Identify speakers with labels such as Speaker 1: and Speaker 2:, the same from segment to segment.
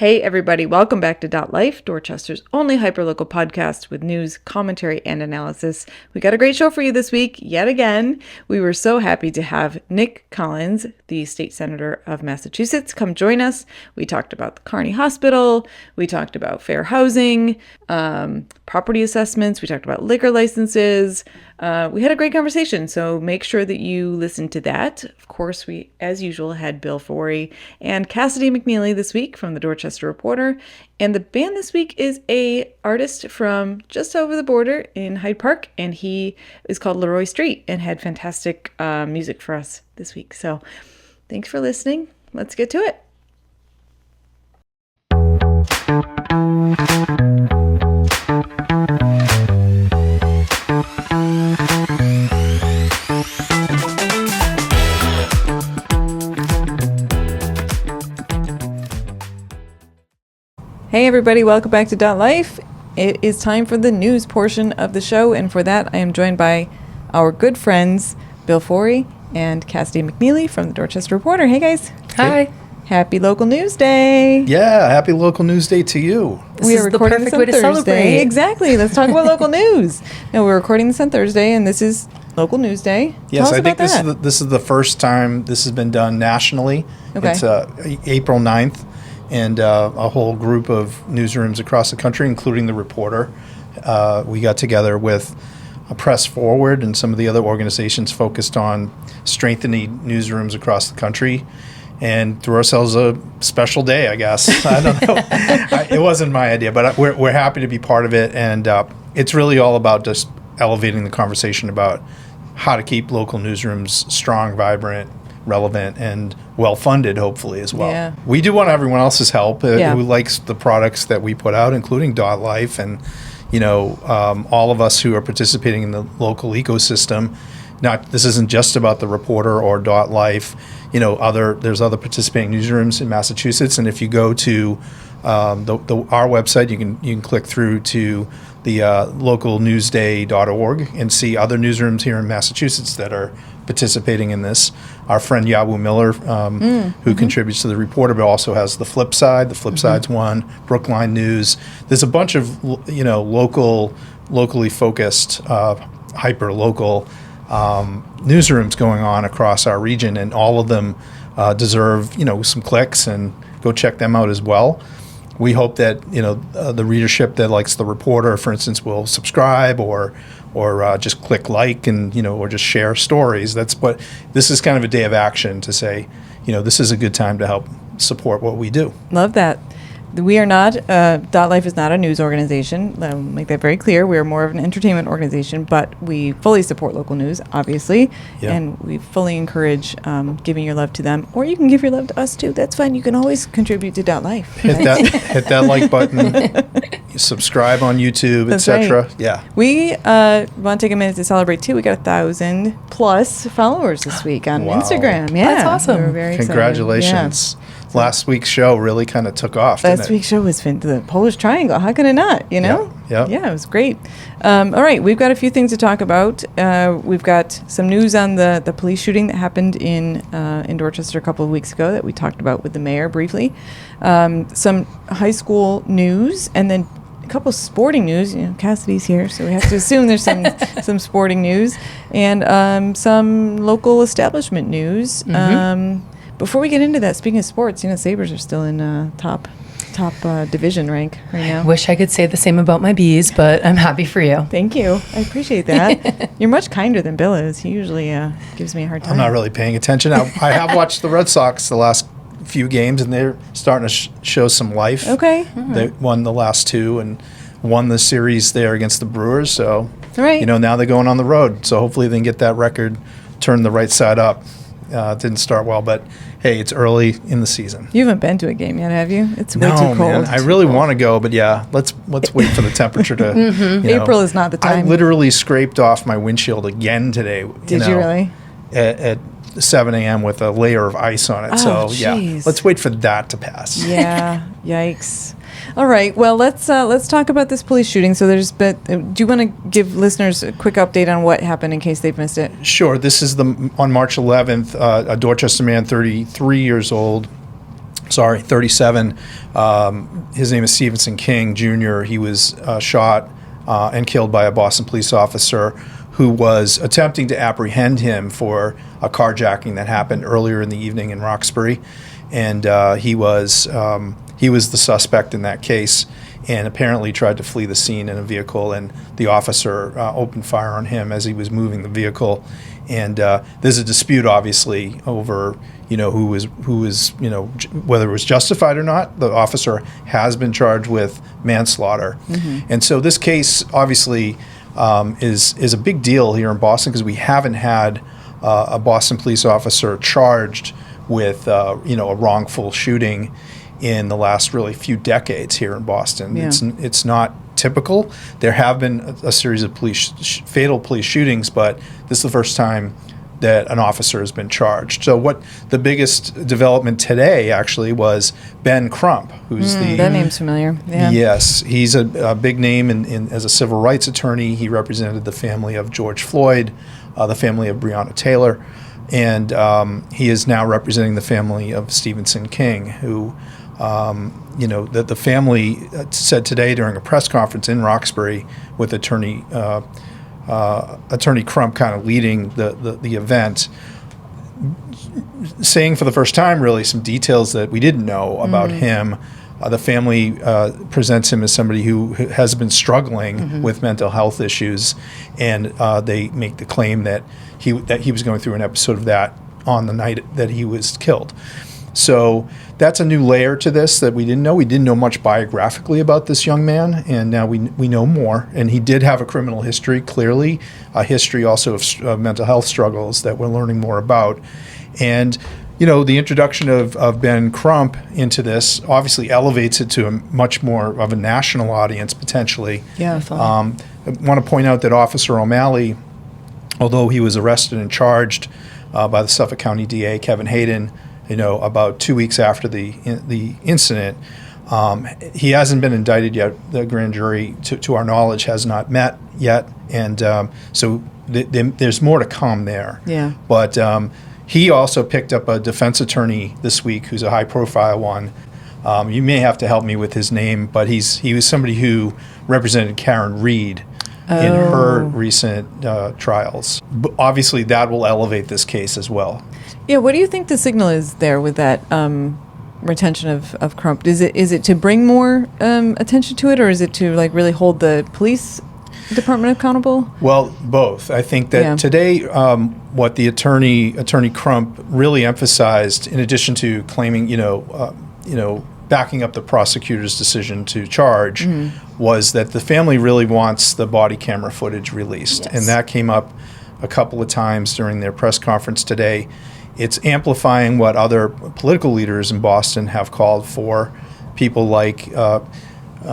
Speaker 1: Hey everybody, welcome back to Dot Life, Dorchester's only hyperlocal podcast with news, commentary, and analysis. We got a great show for you this week, yet again. We were so happy to have Nick Collins, the state senator of Massachusetts, come join us. We talked about the Carney Hospital, we talked about fair housing, property assessments, we talked about liquor licenses. We had a great conversation, so make sure that you listen to that. Of course, we, as usual, had Bill Forry and Cassidy McNeeley this week from the Dorchester Reporter. And the band this week is a artist from just over the border in Hyde Park, and he is called Laroy Streat and had fantastic music for us this week. So thanks for listening. Let's get to it. Hey everybody, welcome back to Dot Life. It is time for the news portion of the show, and for that I am joined by our good friends Bill Forry and Cassidy McNeeley from the Dorchester Reporter. Hey guys.
Speaker 2: Hi.
Speaker 1: Hey. Happy Local News Day.
Speaker 3: Yeah, happy Local News Day to you.
Speaker 1: We are recording this on Thursday. Exactly. Let's talk about local news. No, we're recording this on Thursday, and this is Local News Day.
Speaker 3: Yes, I think this is the first time this has been done nationally. Okay. It's April 9th. And a whole group of newsrooms across the country, including the Reporter. We got together with Press Forward and some of the other organizations focused on strengthening newsrooms across the country, and threw ourselves a special day, I guess. I don't know. It wasn't my idea, but we're happy to be part of it. And it's really all about just elevating the conversation about how to keep local newsrooms strong, vibrant, relevant, and well-funded, hopefully, as well. Yeah. We do want everyone else's help who likes the products that we put out, including Dot Life, and all of us who are participating in the local ecosystem. This isn't just about the Reporter or Dot Life. There's other participating newsrooms in Massachusetts, and if you go to our website, you can click through to the localnewsday.org and see other newsrooms here in Massachusetts that are participating in this. Our friend Yabu Miller, who contributes to the Reporter, but also has the Flip Side. The Flip Side's one. Brookline News. There's a bunch of locally focused, hyper local newsrooms going on across our region, and all of them deserve some clicks, and go check them out as well. We hope that the readership that likes the Reporter, for instance, will subscribe or just click like and or just share stories. This is kind of a day of action to say, this is a good time to help support what we do.
Speaker 1: Love that. We are not, Dot Life is not a news organization. I'll make that very clear. We are more of an entertainment organization, but we fully support local news, obviously, and we fully encourage giving your love to them. Or you can give your love to us, too. That's fine. You can always contribute to Dot Life.
Speaker 3: Hit that like button, subscribe on YouTube, etc. Right. Yeah.
Speaker 1: We want to take a minute to celebrate, too. We got 1,000+ followers this week on Instagram. Yeah.
Speaker 2: That's awesome.
Speaker 1: We're very
Speaker 3: Congratulations.
Speaker 1: Yeah.
Speaker 3: Last week's show really kind of took off.
Speaker 1: Last week's show was the Polish Triangle. How can it not? Yeah, it was great. All right, we've got a few things to talk about. We've got some news on the police shooting that happened in Dorchester a couple of weeks ago that we talked about with the mayor briefly. Some high school news, and then a couple sporting news. Cassidy's here, so we have to assume there's some sporting news, and some local establishment news. Before we get into that, speaking of sports, Sabres are still in top division rank right now.
Speaker 2: I wish I could say the same about my bees, but I'm happy for you.
Speaker 1: Thank you. I appreciate that. You're much kinder than Bill is. He usually gives me a hard time.
Speaker 3: I'm not really paying attention. I have watched the Red Sox the last few games, and they're starting to show some life.
Speaker 1: Okay.
Speaker 3: They won the last two and won the series there against the Brewers. So, now they're going on the road. So hopefully they can get that record turned the right side up. It didn't start well, but hey, it's early in the season.
Speaker 1: You haven't been to a game yet, have you? It's way too cold.
Speaker 3: Man, I really want to go, but let's wait for the temperature to.
Speaker 1: April is not the time.
Speaker 3: I literally scraped off my windshield again today.
Speaker 1: Did you really?
Speaker 3: At 7 a.m. with a layer of ice on it. Let's wait for that to pass.
Speaker 1: Yeah, yikes. All right. Well, let's talk about this police shooting. So do you want to give listeners a quick update on what happened in case they've missed it?
Speaker 3: Sure. This is on March 11th, a Dorchester man, 33 years old, 37. His name is Stevenson King Jr. He was shot and killed by a Boston police officer who was attempting to apprehend him for a carjacking that happened earlier in the evening in Roxbury. And he was the suspect in that case, and apparently tried to flee the scene in a vehicle, and the officer opened fire on him as he was moving the vehicle. And there's a dispute, obviously, over who was whether it was justified or not. The officer has been charged with manslaughter, and so this case obviously is a big deal here in Boston, because we haven't had a Boston police officer charged with a wrongful shooting in the last really few decades here in Boston.
Speaker 1: Yeah.
Speaker 3: It's not typical. There have been a series of fatal police shootings, but this is the first time that an officer has been charged. So what the biggest development today actually was Ben Crump, who's
Speaker 1: that name's familiar. Yeah.
Speaker 3: Yes, he's a big name as a civil rights attorney. He represented the family of George Floyd, the family of Breonna Taylor, and he is now representing the family of Stevenson King, who that the family said today during a press conference in Roxbury with Attorney Crump kind of leading the event, saying for the first time really some details that we didn't know about him. The family presents him as somebody who has been struggling with mental health issues, and they make the claim that he was going through an episode of that on the night that he was killed. So that's a new layer to this that we didn't know. We didn't know much biographically about this young man, and now we know more. And he did have a criminal history, clearly, a history also of mental health struggles that we're learning more about. And the introduction of Ben Crump into this obviously elevates it to a much more of a national audience, potentially.
Speaker 1: Yeah,
Speaker 3: I want to point out that Officer O'Malley, although he was arrested and charged by the Suffolk County DA, Kevin Hayden, about 2 weeks after the incident, he hasn't been indicted yet. The grand jury, to our knowledge, has not met yet, and so there's more to come there.
Speaker 1: Yeah.
Speaker 3: But he also picked up a defense attorney this week who's a high-profile one. You may have to help me with his name, but he was somebody who represented Karen Reed in her recent trials. But obviously, that will elevate this case as well.
Speaker 1: Yeah, what do you think the signal is there with that retention of Crump? Is it to bring more attention to it, or is it to really hold the police department accountable? Well,
Speaker 3: both. I think that today, what the attorney Crump really emphasized, in addition to claiming, backing up the prosecutor's decision to charge, was that the family really wants the body camera footage released, and that came up a couple of times during their press conference today. It's amplifying what other political leaders in Boston have called for, people like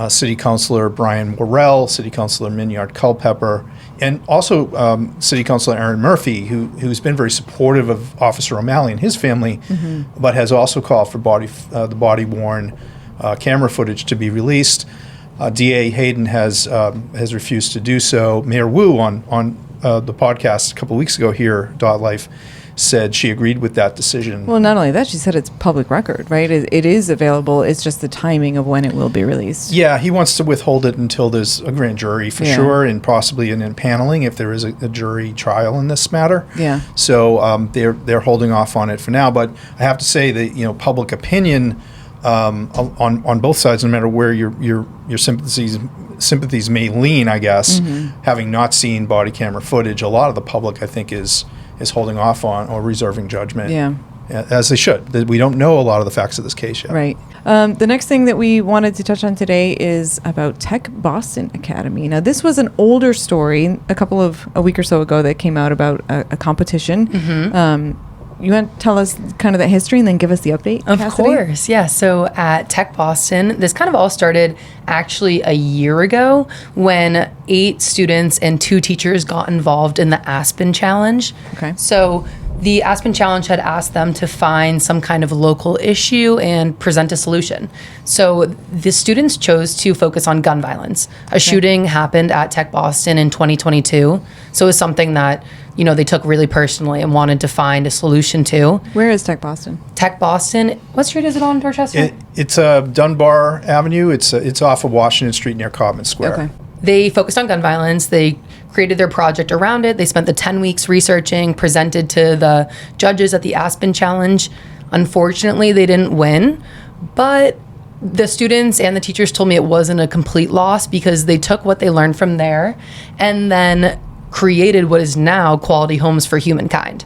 Speaker 3: City Councilor Brian Worrell, City Councilor Minyard Culpepper, and also City Councilor Aaron Murphy, who's been very supportive of Officer O'Malley and his family, but has also called for the body-worn camera footage to be released. DA Hayden has refused to do so. Mayor Wu on the podcast a couple weeks ago here, .life, said she agreed with that decision.
Speaker 1: Well, not only that, she said it's public record, right? It is available. It's just the timing of when it will be released.
Speaker 3: Yeah, he wants to withhold it until there's a grand jury for sure, and possibly an impaneling if there is a jury trial in this matter.
Speaker 1: Yeah.
Speaker 3: So they're holding off on it for now. But I have to say that public opinion on both sides, no matter where your sympathies may lean, I guess, having not seen body camera footage, a lot of the public, I think, is holding off on or reserving judgment.
Speaker 1: Yeah.
Speaker 3: As they should. We don't know a lot of the facts of this case yet.
Speaker 1: Right. The next thing that we wanted to touch on today is about Tech Boston Academy. Now, this was an older story a week or so ago that came out about a competition. You want to tell us kind of that history and then give us the update,
Speaker 2: Of
Speaker 1: Cassidy?
Speaker 2: course, yeah. So at Tech Boston, this kind of all started actually a year ago when 8 students and 2 teachers got involved in the Aspen Challenge.
Speaker 1: Okay.
Speaker 2: So the Aspen Challenge had asked them to find some kind of local issue and present a solution. So the students chose to focus on gun violence. A shooting happened at Tech Boston in 2022. So it was something that, they took really personally and wanted to find a solution to.
Speaker 1: Where is Tech Boston?
Speaker 2: Tech Boston, what street is it on, Dorchester?
Speaker 3: It's Dunbar Avenue. It's off of Washington Street near Cobman Square.
Speaker 1: Okay.
Speaker 2: They focused on gun violence. They created their project around it. They spent the 10 weeks researching, presented to the judges at the Aspen Challenge. Unfortunately, they didn't win, but the students and the teachers told me it wasn't a complete loss because they took what they learned from there and then created what is now Quality Homes for Humankind.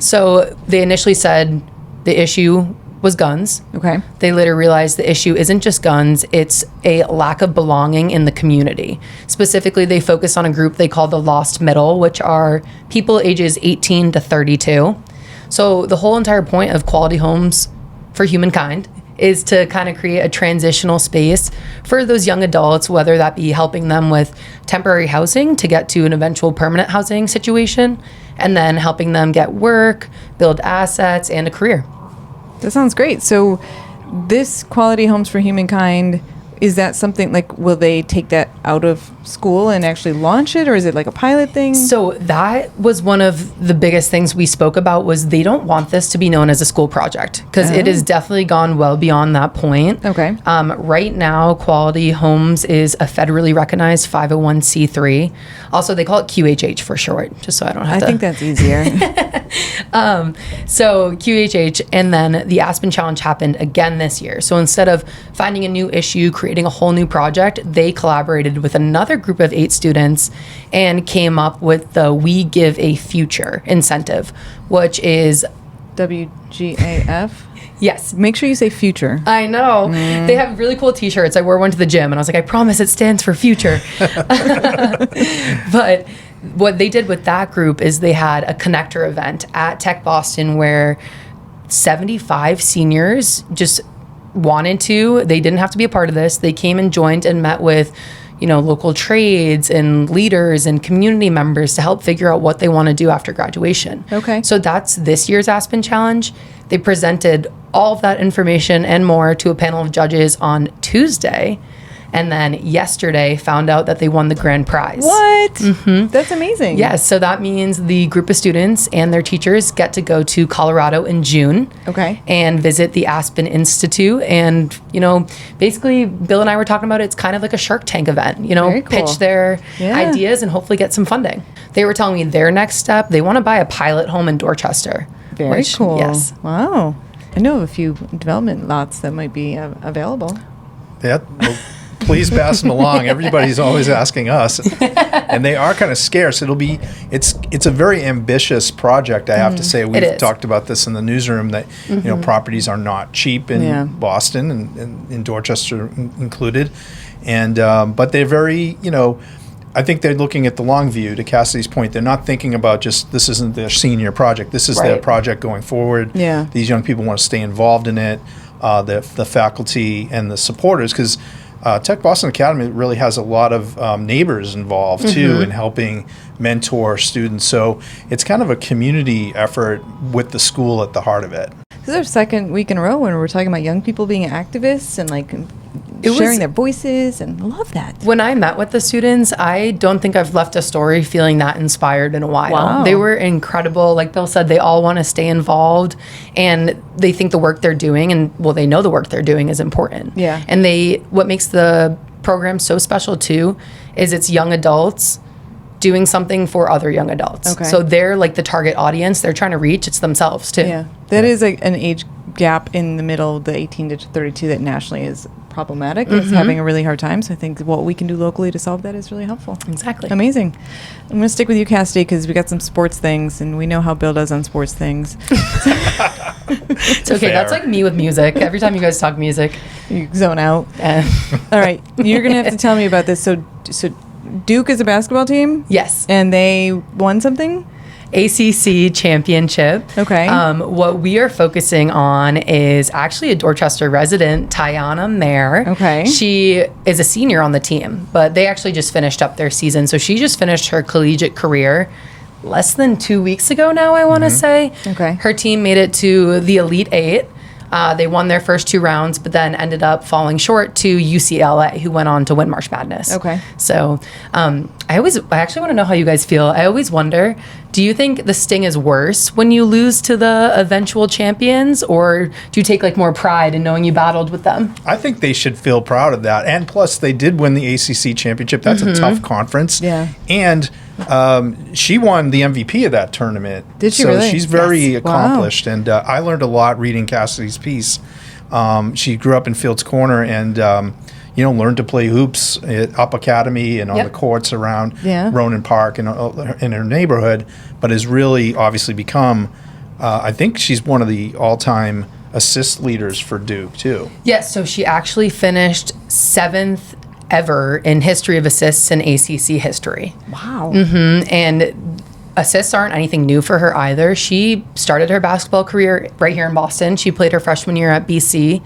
Speaker 2: So they initially said the issue was guns.
Speaker 1: Okay.
Speaker 2: They later realized the issue isn't just guns, it's a lack of belonging in the community. Specifically, they focus on a group they call the lost middle, which are people ages 18 to 32. So the whole entire point of Quality Homes for Humankind is to kind of create a transitional space for those young adults, whether that be helping them with temporary housing to get to an eventual permanent housing situation, and then helping them get work, build assets, and a career.
Speaker 1: That sounds great. So this Quality Homes for Humankind, is that something like, will they take that out of school and actually launch it, or is it like a pilot thing?
Speaker 2: So that was one of the biggest things we spoke about, was they don't want this to be known as a school project, because it has definitely gone well beyond that point.
Speaker 1: Okay.
Speaker 2: Right now, Quality Homes is a federally recognized 501c3. Also, they call it QHH for short, just so I don't have to.
Speaker 1: I think that's easier.
Speaker 2: So QHH, and then the Aspen Challenge happened again this year. So instead of finding a new issue, creating a whole new project, they collaborated with another group of 8 students and came up with the We Give a Future incentive, which is
Speaker 1: WGAF?
Speaker 2: Yes.
Speaker 1: Make sure you say future.
Speaker 2: I know. They have really cool t-shirts. I wore one to the gym and I was like, I promise it stands for future. But what they did with that group is they had a connector event at Tech Boston where 75 seniors just wanted to. They didn't have to be a part of this. They came and joined and met with, local trades and leaders and community members to help figure out what they want to do after graduation.
Speaker 1: Okay.
Speaker 2: So that's this year's Aspen Challenge. They presented all of that information and more to a panel of judges on Tuesday. And then yesterday found out that they won the grand prize.
Speaker 1: What? Mm-hmm. That's amazing.
Speaker 2: Yes, so that means the group of students and their teachers get to go to Colorado in June.
Speaker 1: Okay.
Speaker 2: And visit the Aspen Institute. And, basically, Bill and I were talking about it's kind of like a Shark Tank event,
Speaker 1: Very cool.
Speaker 2: pitch their ideas and hopefully get some funding. They were telling me their next step, they want to buy a pilot home in Dorchester.
Speaker 1: Very cool.
Speaker 2: Yes.
Speaker 1: Wow. I know of a few development lots that might be available.
Speaker 3: Yeah. Well, please pass them along. Everybody's always asking us, and they are kind of scarce. It's a very ambitious project. I have to say, we've talked about this in the newsroom that properties are not cheap in Boston and in Dorchester included, and but they're very I think they're looking at the long view. To Cassidy's point, they're not thinking about just this isn't their senior project. This is their project going forward.
Speaker 1: Yeah.
Speaker 3: These young people want to stay involved in it. The faculty and the supporters, because Tech Boston Academy really has a lot of neighbors involved too in helping mentor students. So it's kind of a community effort with the school at the heart of it.
Speaker 1: This is our second week in a row when we're talking about young people being activists and sharing their voices, and I love that.
Speaker 2: When I met with the students, I don't think I've left a story feeling that inspired in a while.
Speaker 1: Wow.
Speaker 2: They were incredible. Like Bill said, they all want to stay involved, and they think the work they're doing, and they know the work they're doing is important.
Speaker 1: Yeah.
Speaker 2: And what makes the program so special too is it's young adults doing something for other young adults.
Speaker 1: Okay.
Speaker 2: So they're like the target audience they're trying to reach. It's themselves too.
Speaker 1: Yeah. That is an age gap in the middle, the 18 to 32, that nationally is problematic. It's having a really hard time. So I think what we can do locally to solve that is really helpful.
Speaker 2: Exactly.
Speaker 1: Amazing. I'm going to stick with you, Cassidy, because we got some sports things, and we know how Bill does on sports things.
Speaker 2: It's okay.
Speaker 3: Fair.
Speaker 2: That's like me with music. Every time you guys talk music,
Speaker 1: You zone out.
Speaker 2: uh,
Speaker 1: All right. You're going to have to tell me about this. So Duke is a basketball team?
Speaker 2: yes.
Speaker 1: And they won something?
Speaker 2: ACC championship.
Speaker 1: Okay.
Speaker 2: What we are focusing on is actually a Dorchester resident, Tiana Mayer.
Speaker 1: Okay.
Speaker 2: She is a senior on the team, but they actually just finished up their season. So she just finished her collegiate career less than 2 weeks ago now, I want to say.
Speaker 1: Okay.
Speaker 2: Her team made it to the Elite Eight. They won their first 2 rounds, but then ended up falling short to UCLA, who went on to win March Madness.
Speaker 1: Okay.
Speaker 2: So I actually want to know how you guys feel. I always wonder, do you think the sting is worse when you lose to the eventual champions, or do you take like more pride in knowing you battled with them?
Speaker 3: I think they should feel proud of that. And plus, they did win the ACC championship. That's a tough conference.
Speaker 1: Yeah.
Speaker 3: And she won the MVP of that tournament.
Speaker 1: Did she
Speaker 3: so
Speaker 1: really?
Speaker 3: she's very
Speaker 1: Yes.
Speaker 3: accomplished. Wow. And I learned a lot reading Cassidy's piece. She grew up in Fields Corner and, learned to play hoops at Up Academy and on the courts around Ronan Park and in her neighborhood, but has really obviously become, I think she's one of the all-time assist leaders for Duke, too.
Speaker 2: Yes, so she actually finished 7th ever in history of assists in ACC history.
Speaker 1: Wow.
Speaker 2: And assists aren't anything new for her either. She started her basketball career right here in Boston. She played her freshman year at BC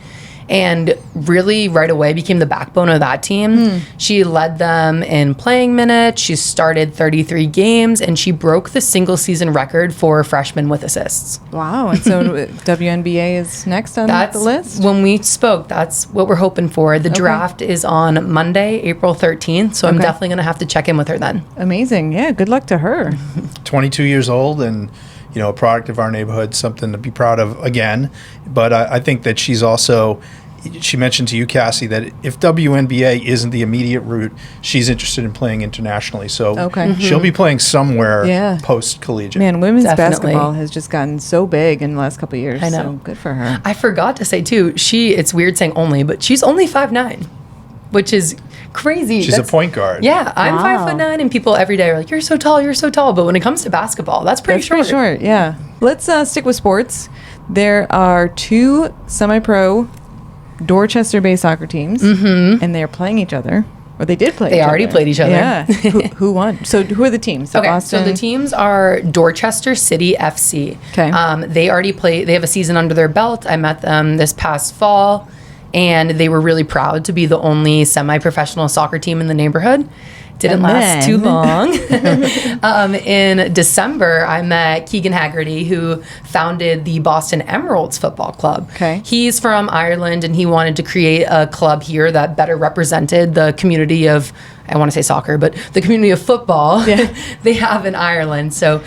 Speaker 2: and really right away became the backbone of that team. She led them in playing minutes. She started 33 games, and she broke the single season record for freshmen with assists.
Speaker 1: Wow. And so WNBA is next on the list?
Speaker 2: When we spoke, that's what we're hoping for. The draft is on Monday, April 13th, so I'm definitely going to have to check in with her then.
Speaker 1: Amazing. Yeah, good luck to her.
Speaker 3: 22 years old and, a product of our neighborhood, something to be proud of again. But I think that she's also, she mentioned to you, Cassie, that if WNBA isn't the immediate route, she's interested in playing internationally. So she'll be playing somewhere post-collegiate.
Speaker 1: Man, women's basketball has just gotten so big in the last couple of years.
Speaker 2: I know.
Speaker 1: So good for her.
Speaker 2: I forgot to say, too, it's weird saying only, but she's only 5'9", which is crazy.
Speaker 3: She's a point guard.
Speaker 2: Yeah, I'm 5'9", and people every day are like, you're so tall, you're so tall. But when it comes to basketball, that's pretty short.
Speaker 1: Pretty short, yeah. Let's stick with sports. There are 2 semi-pro Dorchester-based soccer teams, and they're playing each other. Or they did play
Speaker 2: They already played each other.
Speaker 1: Yeah. Who won? So who are the teams?
Speaker 2: Okay,
Speaker 1: Boston?
Speaker 2: so the teams are Dorchester City FC.
Speaker 1: Okay.
Speaker 2: They already play. They have a season under their belt. I met them this past fall, and they were really proud to be the only semi-professional soccer team in the neighborhood. Didn't last too long. In December, I met Keegan Haggerty, who founded the Boston Emeralds Football Club.
Speaker 1: Okay.
Speaker 2: He's from Ireland, and he wanted to create a club here that better represented the community of, I want to say soccer, but the community of football they have in Ireland. So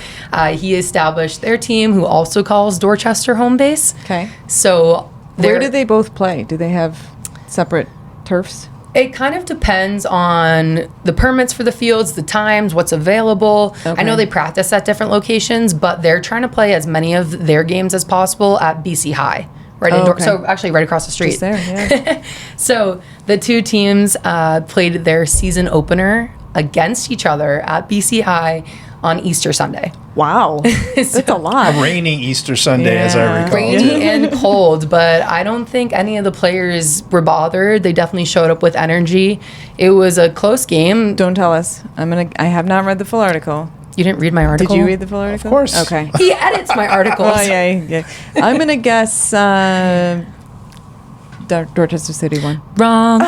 Speaker 2: he established their team, who also calls Dorchester home base.
Speaker 1: Okay.
Speaker 2: So
Speaker 1: where do they both play? Do they have separate turfs?
Speaker 2: It kind of depends on the permits for the fields, the times, what's available. I know they practice at different locations, but they're trying to play as many of their games as possible at BC High. So actually right across the street.
Speaker 1: Just there, yeah.
Speaker 2: So the 2 teams played their season opener against each other at BC High on Easter Sunday.
Speaker 1: Wow. That's a lot.
Speaker 3: A rainy Easter Sunday, as I recall.
Speaker 2: Rainy and cold, but I don't think any of the players were bothered. They definitely showed up with energy. It was a close game.
Speaker 1: Don't tell us. I have not read the full article.
Speaker 2: You didn't read my article?
Speaker 1: Did you read the full article?
Speaker 3: Of course.
Speaker 1: Okay.
Speaker 2: He edits my articles.
Speaker 1: Oh, yeah. I'm going to guess Dorchester City won.
Speaker 2: Wrong.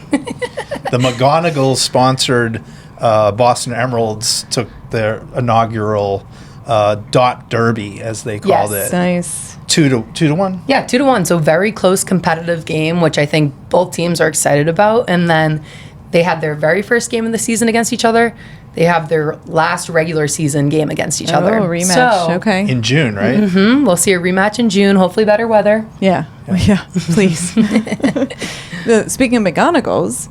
Speaker 3: The McGonigal-sponsored Boston Emeralds took their inaugural dot derby, as they called it.
Speaker 1: Nice.
Speaker 3: 2-1?
Speaker 2: Yeah, 2-1. So very close competitive game, which I think both teams are excited about. And then they had their very first game of the season against each other. They have their last regular season game against each other.
Speaker 1: Oh, rematch. Okay.
Speaker 3: In June, right?
Speaker 2: We'll see a rematch in June. Hopefully better weather.
Speaker 1: Yeah, please. Speaking of McGonagals,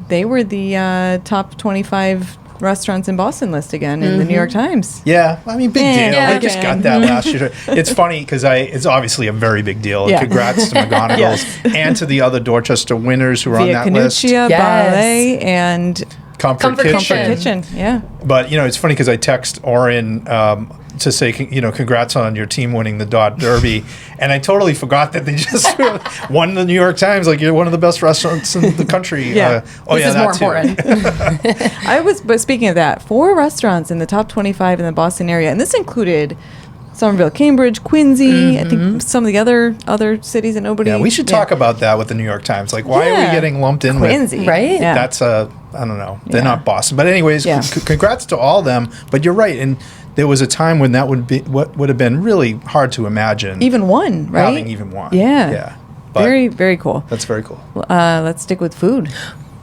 Speaker 1: they were the top 25 restaurants in Boston list again in the New York Times.
Speaker 3: Yeah, I mean, big deal.
Speaker 2: Yeah,
Speaker 3: They just got that last year. It's funny because it's obviously a very big deal.
Speaker 1: Yeah.
Speaker 3: Congrats to McGonagals and to the other Dorchester winners who are on
Speaker 1: Via
Speaker 3: that list.
Speaker 1: Canuccia, Ballet, and
Speaker 3: Comfort
Speaker 1: Kitchen. Yeah.
Speaker 3: But, it's funny because I text Oren to say, congrats on your team winning the Dot Derby. And I totally forgot that they just won the New York Times. Like, you're one of the best restaurants in the country.
Speaker 1: Yeah.
Speaker 2: This is more important.
Speaker 1: But speaking of that, 4 restaurants in the top 25 in the Boston area. And this included Somerville, Cambridge, Quincy, I think some of the other cities that nobody...
Speaker 3: Yeah, we should talk about that with the New York Times. Like, why are we getting lumped in
Speaker 1: Quincy,
Speaker 3: with...
Speaker 2: right?
Speaker 3: That's I don't know. They're not Boston. But anyways, congrats to all of them. But you're right. And there was a time when that would have been really hard to imagine.
Speaker 1: Even one, right?
Speaker 3: Having even one.
Speaker 1: Yeah.
Speaker 3: Yeah. But
Speaker 1: very, very cool.
Speaker 3: That's very cool.
Speaker 1: Let's stick with food.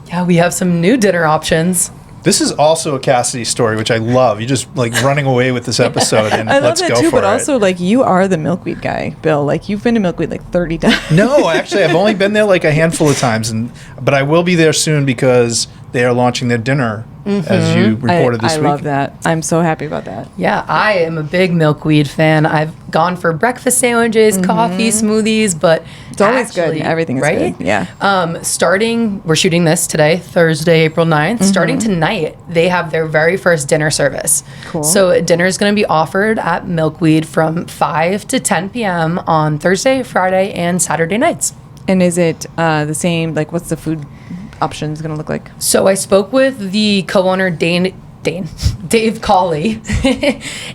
Speaker 2: Yeah, we have some new dinner options.
Speaker 3: This is also a Cassidy story, which I love. You're just like running away with this episode, and
Speaker 1: I love
Speaker 3: let's
Speaker 1: that
Speaker 3: go
Speaker 1: too,
Speaker 3: for
Speaker 1: but
Speaker 3: it.
Speaker 1: also like you are the milkweed guy, Bill. Like you've been to milkweed like 30 times.
Speaker 3: No, actually, I've only been there like a handful of times, but I will be there soon because they are launching their dinner, as you reported this week.
Speaker 1: I love that. I'm so happy about that.
Speaker 2: Yeah, I am a big milkweed fan. I've gone for breakfast sandwiches, coffee, smoothies, but
Speaker 1: It's always good. Everything is
Speaker 2: right?
Speaker 1: good. Yeah.
Speaker 2: Starting, we're shooting this today, Thursday, April 9th. Starting tonight, they have their very first dinner service.
Speaker 1: Cool.
Speaker 2: So dinner is going to be offered at Milkweed from 5 to 10 p.m. on Thursday, Friday, and Saturday nights.
Speaker 1: And is it the same? Like, what's the food options going to look like?
Speaker 2: So I spoke with the co-owner, Dave Cawley,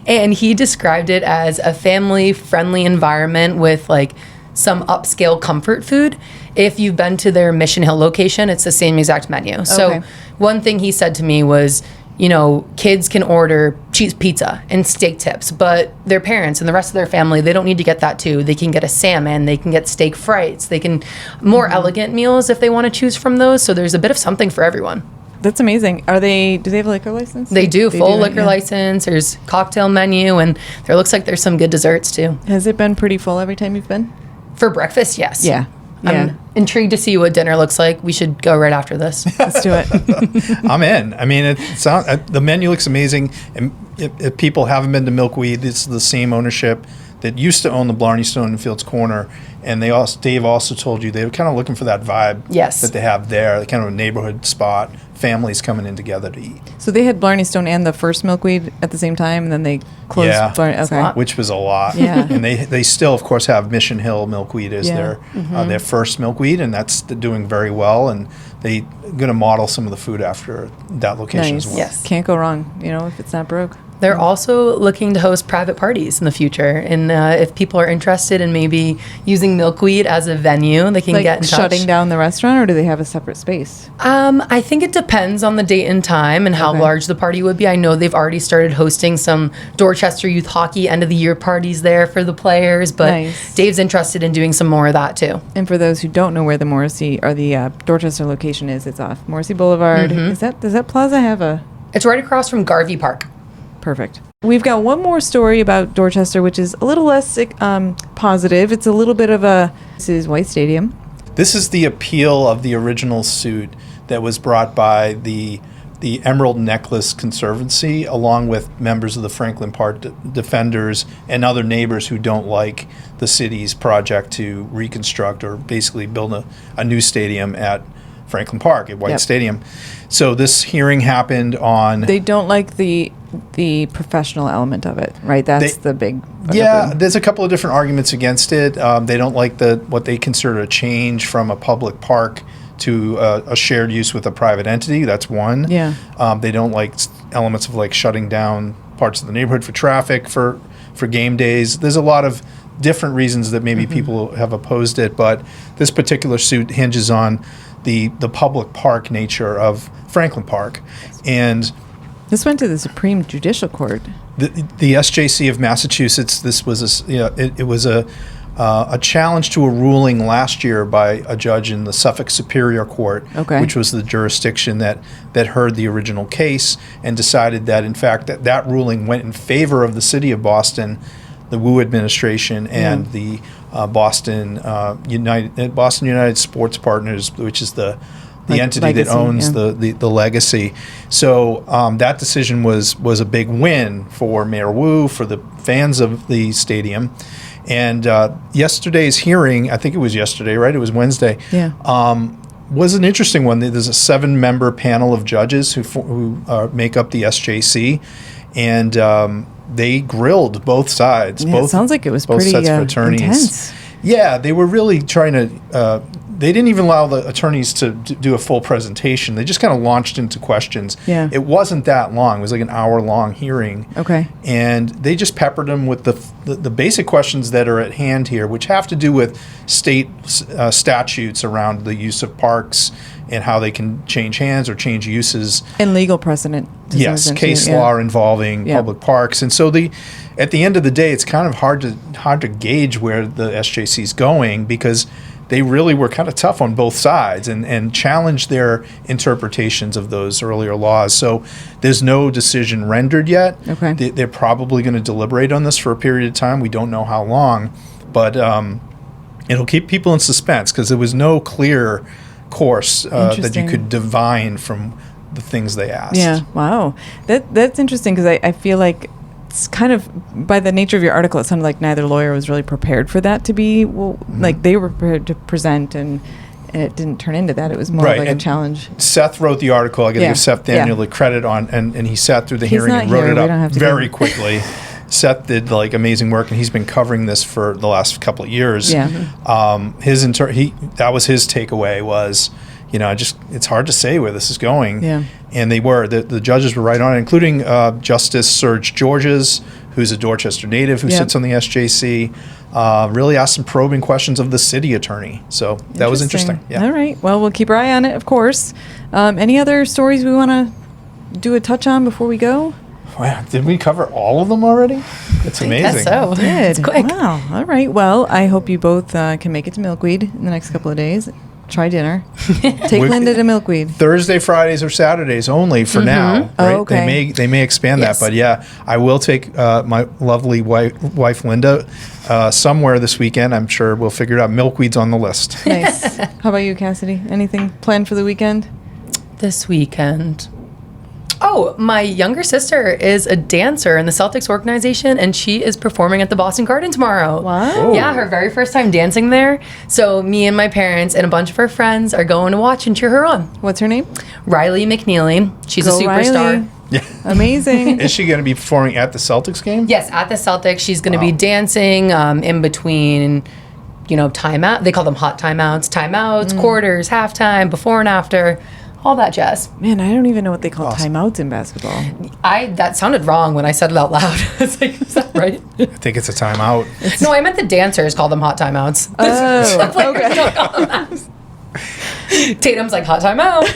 Speaker 2: and he described it as a family-friendly environment with like some upscale comfort food. If you've been to their Mission Hill location, it's the same exact menu. So one thing he said to me was, you know, kids can order cheese pizza and steak tips, but their parents and the rest of their family, they don't need to get that too. They can get a salmon, they can get steak frites, they can more elegant meals if they want to choose from those. So there's a bit of something for everyone.
Speaker 1: That's amazing. Do they have a liquor license?
Speaker 2: They do, full
Speaker 1: that,
Speaker 2: liquor license. There's cocktail menu, and there looks like there's some good desserts too.
Speaker 1: Has it been pretty full every time you've been?
Speaker 2: For breakfast, yes.
Speaker 1: Yeah.
Speaker 2: I'm intrigued to see what dinner looks like. We should go right after this.
Speaker 1: Let's do it.
Speaker 3: I'm in. I mean, the menu looks amazing. And if people haven't been to Milkweed, it's the same ownership that used to own the Blarney Stone and Fields Corner. And Dave also told you they were kind of looking for that vibe that they have there, kind of a neighborhood spot, families coming in together to eat.
Speaker 1: So they had Blarney Stone and the first Milkweed at the same time, and then they closed Blarney. Okay.
Speaker 3: Which was a lot.
Speaker 1: Yeah.
Speaker 3: And they still, of course, have Mission Hill Milkweed as their first Milkweed, and that's doing very well. And they're going to model some of the food after that location as well.
Speaker 2: Yes.
Speaker 1: Can't go wrong, if it's not broke.
Speaker 2: They're also looking to host private parties in the future. And if people are interested in maybe using Milkweed as a venue, they can get in touch.
Speaker 1: Shutting down the restaurant, or do they have a separate space?
Speaker 2: I think it depends on the date and time and how large the party would be. I know they've already started hosting some Dorchester Youth Hockey end of the year parties there for the players, but Dave's interested in doing some more of that too.
Speaker 1: And for those who don't know where the Morrissey or the Dorchester location is, it's off Morrissey Boulevard. Does that plaza have a...
Speaker 2: It's right across from Garvey Park.
Speaker 1: Perfect. We've got one more story about Dorchester, which is a little less positive. It's a little bit of this is White Stadium.
Speaker 3: This is the appeal of the original suit that was brought by the Emerald Necklace Conservancy, along with members of the Franklin Park Defenders and other neighbors who don't like the city's project to reconstruct or basically build a new stadium at Franklin Park, at White Stadium. So this hearing happened on...
Speaker 1: They don't like the professional element of it, right? That's the big...
Speaker 3: there's a couple of different arguments against it. They don't like what they consider a change from a public park to a shared use with a private entity. That's one.
Speaker 1: Yeah.
Speaker 3: They don't like elements of like shutting down parts of the neighborhood for traffic for game days. There's a lot of different reasons that maybe people have opposed it, but this particular suit hinges on the public park nature of Franklin Park. And
Speaker 1: this went to the Supreme Judicial Court.
Speaker 3: The SJC of Massachusetts, this was it was a challenge to a ruling last year by a judge in the Suffolk Superior Court, which was the jurisdiction that heard the original case, and decided that in fact that ruling went in favor of the city of Boston, the Wu administration, and the Boston United Sports Partners, which is the entity
Speaker 1: legacy,
Speaker 3: that owns the legacy. So that decision was a big win for Mayor Wu, for the fans of the stadium. And yesterday's hearing, I think it was yesterday, right? It was Wednesday.
Speaker 1: Yeah.
Speaker 3: Was an interesting one. There's a 7-member panel of judges who make up the SJC, and they grilled both sides.
Speaker 1: Yeah, it sounds like it was
Speaker 3: both
Speaker 1: pretty
Speaker 3: sets of attorneys.
Speaker 1: intense.
Speaker 3: Yeah, they were really trying to. They didn't even allow the attorneys to do a full presentation. They just kind of launched into questions.
Speaker 1: Yeah.
Speaker 3: It wasn't that long. It was like an hour-long hearing.
Speaker 1: Okay.
Speaker 3: And they just peppered them with the basic questions that are at hand here, which have to do with state statutes around the use of parks and how they can change hands or change uses.
Speaker 1: And legal precedent.
Speaker 3: Yes, case law involving public parks. And so at the end of the day, it's kind of hard to gauge where the SJC is going, because they really were kind of tough on both sides and challenged their interpretations of those earlier laws. So there's no decision rendered yet.
Speaker 1: Okay.
Speaker 3: They're probably going to deliberate on this for a period of time. We don't know how long, but it'll keep people in suspense, because there was no clear course that you could divine from the things they asked.
Speaker 1: Yeah, wow. That's interesting, because I feel like it's kind of, by the nature of your article, it sounded like neither lawyer was really prepared for that to be, like they were prepared to present, and it didn't turn into that. It was more like a challenge.
Speaker 3: Seth wrote the article. I got to give Seth Daniel the credit on, and he sat through the hearing and wrote it up very quickly. Seth did amazing work, and he's been covering this for the last couple of years.
Speaker 1: Yeah.
Speaker 3: That was his takeaway was, it's hard to say where this is going.
Speaker 1: Yeah.
Speaker 3: And the judges were right on it, including Justice Serge Georges, who's a Dorchester native who sits on the SJC, really asked some probing questions of the city attorney. So that was interesting. Yeah.
Speaker 1: All right. Well, we'll keep our eye on it, of course. Any other stories we want to do a touch on before we go?
Speaker 3: Wow, did we cover all of them already? It's amazing.
Speaker 2: I guess so.
Speaker 1: It's
Speaker 2: quick.
Speaker 1: Wow. All right. Well, I hope you both can make it to Milkweed in the next couple of days. Try dinner. Take Linda to Milkweed.
Speaker 3: Thursday, Fridays, or Saturdays only for now. Right?
Speaker 1: Oh, okay.
Speaker 3: They may expand that, but yeah, I will take my lovely wife Linda somewhere this weekend. I'm sure we'll figure it out. Milkweed's on the list.
Speaker 1: Nice. How about you, Cassidy? Anything planned for the weekend?
Speaker 2: This weekend. Oh, my younger sister is a dancer in the Celtics organization, and she is performing at the Boston Garden tomorrow.
Speaker 1: Wow.
Speaker 2: Yeah, her very first time dancing there. So me and my parents and a bunch of her friends are going to watch and cheer her on.
Speaker 1: What's her name?
Speaker 2: Riley McNeeley. She's a superstar.
Speaker 1: Riley.
Speaker 3: Yeah.
Speaker 1: Amazing.
Speaker 3: Is she going to be performing at the Celtics game?
Speaker 2: Yes, at the Celtics. She's going to be dancing in between, timeout. They call them hot timeouts, quarters, halftime, before and after. All that jazz.
Speaker 1: Man, I don't even know what they call timeouts in basketball.
Speaker 2: That sounded wrong when I said it out loud. It's like, is that right?
Speaker 3: I think it's a timeout.
Speaker 2: No, I meant the dancers call them hot timeouts.
Speaker 1: Oh, okay.
Speaker 2: Don't call them that. Tatum's like, hot timeout.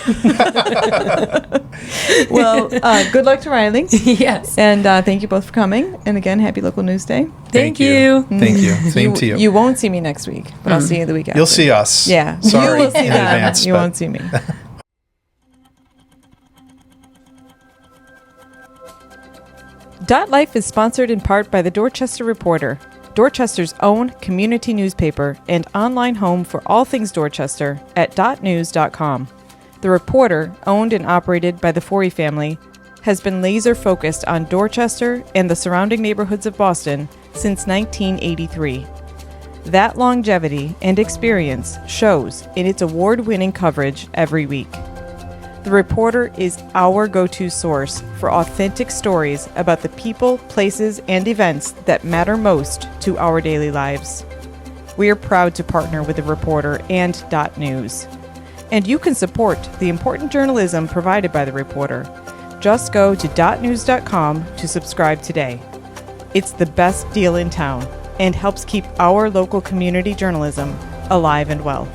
Speaker 1: Well, good luck to Riley.
Speaker 2: Yes.
Speaker 1: And thank you both for coming. And again, happy Local News Day.
Speaker 2: Thank you.
Speaker 3: Thank you. Same to you.
Speaker 1: You won't see me next week, but I'll see you the week after.
Speaker 3: You'll see us.
Speaker 1: Yeah.
Speaker 3: Sorry
Speaker 1: you will see
Speaker 3: in
Speaker 1: them.
Speaker 3: advance.
Speaker 1: You won't see me. Life is sponsored in part by the Dorchester Reporter, Dorchester's own community newspaper and online home for all things Dorchester at .news.com. The Reporter, owned and operated by the Forry family, has been laser focused on Dorchester and the surrounding neighborhoods of Boston since 1983. That longevity and experience shows in its award-winning coverage every week. The Reporter is our go-to source for authentic stories about the people, places, and events that matter most to our daily lives. We are proud to partner with The Reporter and .news. And you can support the important journalism provided by The Reporter. Just go to .news.com to subscribe today. It's the best deal in town and helps keep our local community journalism alive and well.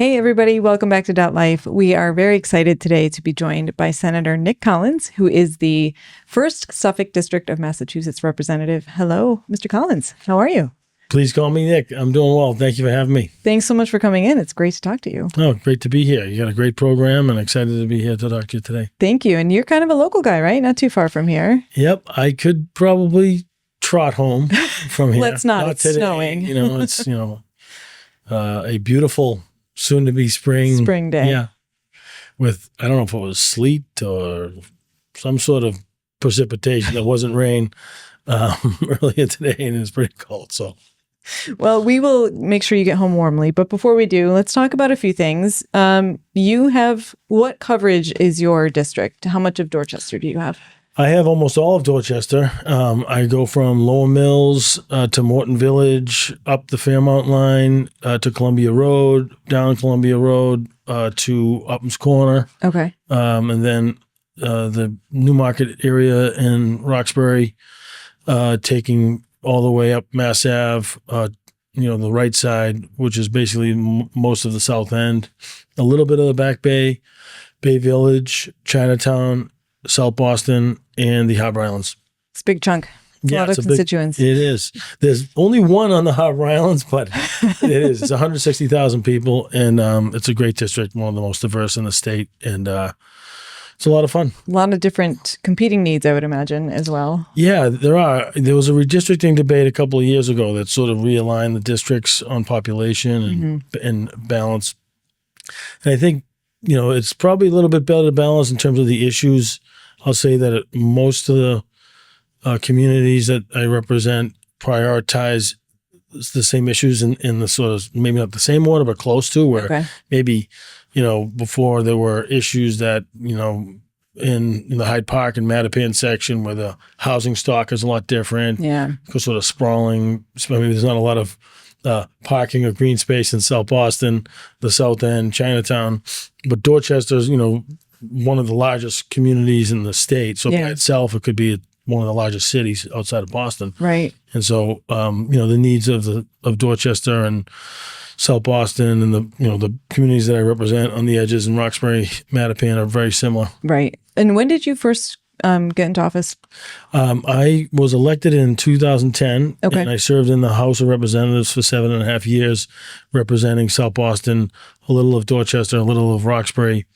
Speaker 1: Hey everybody, welcome back to .life. We are very excited today to be joined by Senator Nick Collins, who is the 1st Suffolk District of Massachusetts representative. Hello, Mr. Collins. How are you?
Speaker 4: Please call me Nick. I'm doing well. Thank you for having me.
Speaker 1: Thanks so much for coming in. It's great to talk to you.
Speaker 4: Oh, great to be here. You got a great program and excited to be here to talk to you today.
Speaker 1: Thank you. And you're kind of a local guy, right? Not too far from here.
Speaker 4: Yep. I could probably trot home from here.
Speaker 1: Let's not. It's
Speaker 4: today.
Speaker 1: Snowing.
Speaker 4: It's, a beautiful soon-to-be spring
Speaker 1: day.
Speaker 4: Yeah. With, I don't know if it was sleet or some sort of precipitation. It wasn't rain earlier today, and it's pretty cold. So,
Speaker 1: well, we will make sure you get home warmly. But before we do, let's talk about a few things. You have, what coverage is your district? How much of Dorchester do you have?
Speaker 4: I have almost all of Dorchester. I go from Lower Mills to Morton Village, up the Fairmount line to Columbia Road, down Columbia Road to Upham's Corner.
Speaker 1: Okay.
Speaker 4: And then the Newmarket area in Roxbury, taking all the way up Mass Ave, the right side, which is basically most of the South End, a little bit of the Back Bay, Bay Village, Chinatown, South Boston, and the Harbor Islands.
Speaker 1: It's a big chunk. It's a lot of constituents.
Speaker 4: It is. There's only one on the Harbor Islands, but it is. It's 160,000 people, and it's a great district, one of the most diverse in the state, and it's a lot of fun.
Speaker 1: A lot of different competing needs, I would imagine, as well.
Speaker 4: Yeah, there are. There was a redistricting debate a couple of years ago that sort of realigned the districts on population and balance. And I think, it's probably a little bit better balanced in terms of the issues. I'll say that most of the communities that I represent prioritize the same issues in the sort of, maybe not the same order, but close to, where maybe, before there were issues that, in the Hyde Park and Mattapan section where the housing stock is a lot different.
Speaker 1: Yeah.
Speaker 4: Because sort of sprawling, there's not a lot of parking or green space in South Boston, the South End, Chinatown. But Dorchester's, one of the largest communities in the state. So by itself, it could be one of the largest cities outside of Boston.
Speaker 1: Right.
Speaker 4: And so, the needs of Dorchester and South Boston and the communities that I represent on the edges in Roxbury, Mattapan are very similar.
Speaker 1: Right. And when did you first get into office?
Speaker 4: I was elected in 2010,
Speaker 1: and
Speaker 4: I served in the House of Representatives for 7.5 years, representing South Boston, a little of Dorchester, a little of Roxbury.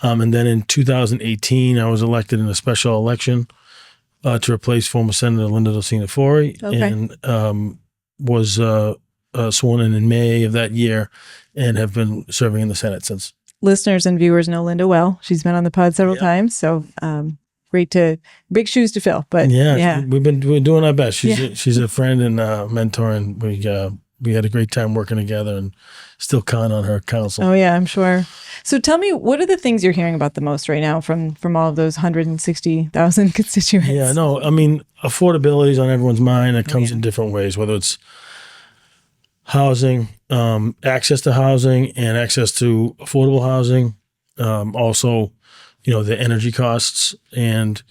Speaker 4: And then in 2018, I was elected in a special election to replace former Senator Linda Dulcina Forry, and was sworn in May of that year and have been serving in the Senate since.
Speaker 1: Listeners and viewers know Linda well. She's been on the pod several times, so big shoes to fill. But
Speaker 4: we're doing our best. She's a friend and mentor, and we had a great time working together, and still count on her counsel.
Speaker 1: Oh yeah, I'm sure. So tell me, what are the things you're hearing about the most right now from all of those 160,000 constituents?
Speaker 4: Yeah, no, affordability is on everyone's mind. It comes in different ways, whether it's housing, access to housing, and access to affordable housing. Also, the energy costs, and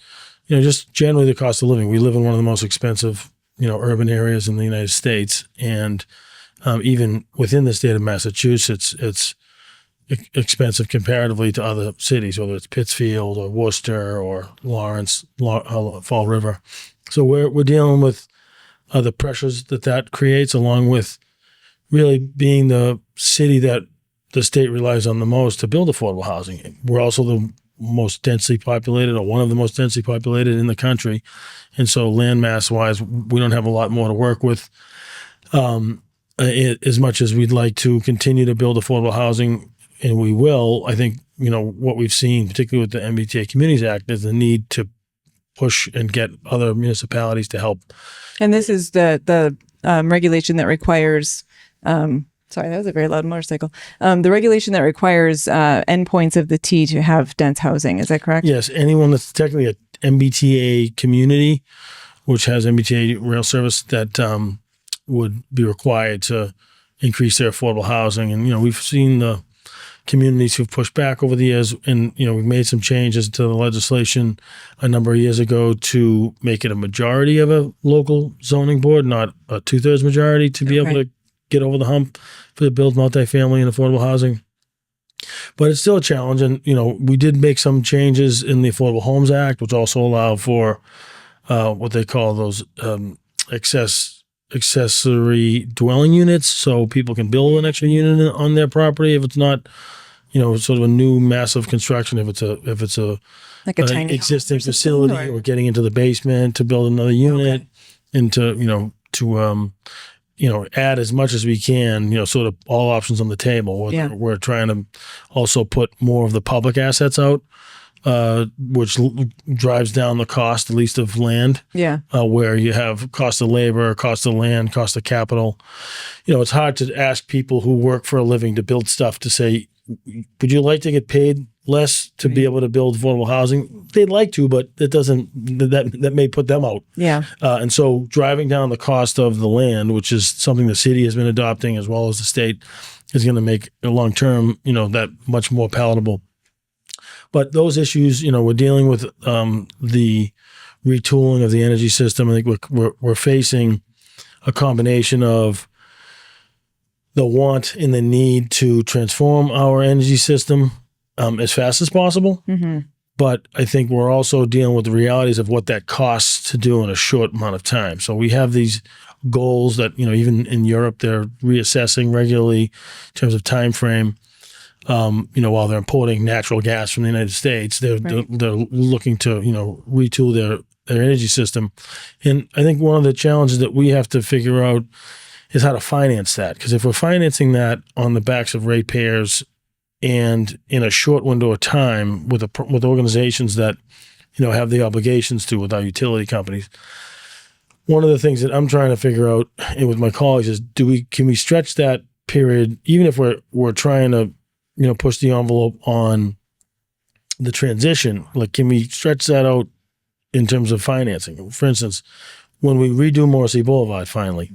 Speaker 4: just generally the cost of living. We live in one of the most expensive, urban areas in the United States, and even within the state of Massachusetts, it's expensive comparatively to other cities, whether it's Pittsfield or Worcester or Lawrence, Fall River. So we're dealing with the pressures that creates, along with really being the city that the state relies on the most to build affordable housing. We're also the most densely populated, or one of the most densely populated in the country. And so landmass wise, we don't have a lot more to work with. As much as we'd like to continue to build affordable housing, and we will, I think, what we've seen, particularly with the MBTA Communities Act, is the need to push and get other municipalities to help.
Speaker 1: And this is the regulation that requires, sorry, that was a very loud motorcycle. The regulation that requires endpoints of the T to have dense housing. Is that correct?
Speaker 4: Yes. Anyone that's technically a MBTA community, which has MBTA rail service, that would be required to increase their affordable housing. And, we've seen the communities who've pushed back over the years, and, we've made some changes to the legislation a number of years ago to make it a majority of a local zoning board, not a 2/3 majority, to be able to get over the hump for the build multifamily and affordable housing. But it's still a challenge. And, we did make some changes in the Affordable Homes Act, which also allow for what they call those accessory dwelling units. So people can build an extra unit on their property if it's not, sort of a new massive construction, if it's a
Speaker 1: like a tiny
Speaker 4: existing facility, or getting into the basement to build another unit, and to add as much as we can, sort of all options on the table. We're trying to also put more of the public assets out, which drives down the cost, at least of land. Yeah. Where you have cost of labor, cost of land, cost of capital. It's hard to ask people who work for a living to build stuff to say, would you like to get paid less to be able to build affordable housing? They'd like to, but it doesn't, that may put them out. Yeah. And so driving down the cost of the land, which is something the city has been adopting as well as the state, is going to make a long-term, that much more palatable. But those issues, we're dealing with the retooling of the energy system. I think we're facing a combination of the want and the need to transform our energy system as fast as possible.
Speaker 1: Mm-hmm.
Speaker 4: But I think we're also dealing with the realities of what that costs to do in a short amount of time. So we have these goals that, even in Europe, they're reassessing regularly in terms of time frame. While they're importing natural gas from the United States, they're looking to, retool their energy system. And I think one of the challenges that we have to figure out is how to finance that. Because if we're financing that on the backs of ratepayers and in a short window of time with organizations that, have the obligations to with our utility companies, one of the things that I'm trying to figure out and with my colleagues is can we stretch that period, even if we're trying to push the envelope on the transition, like can we stretch that out in terms of financing? For instance, when we redo Morrissey Boulevard finally,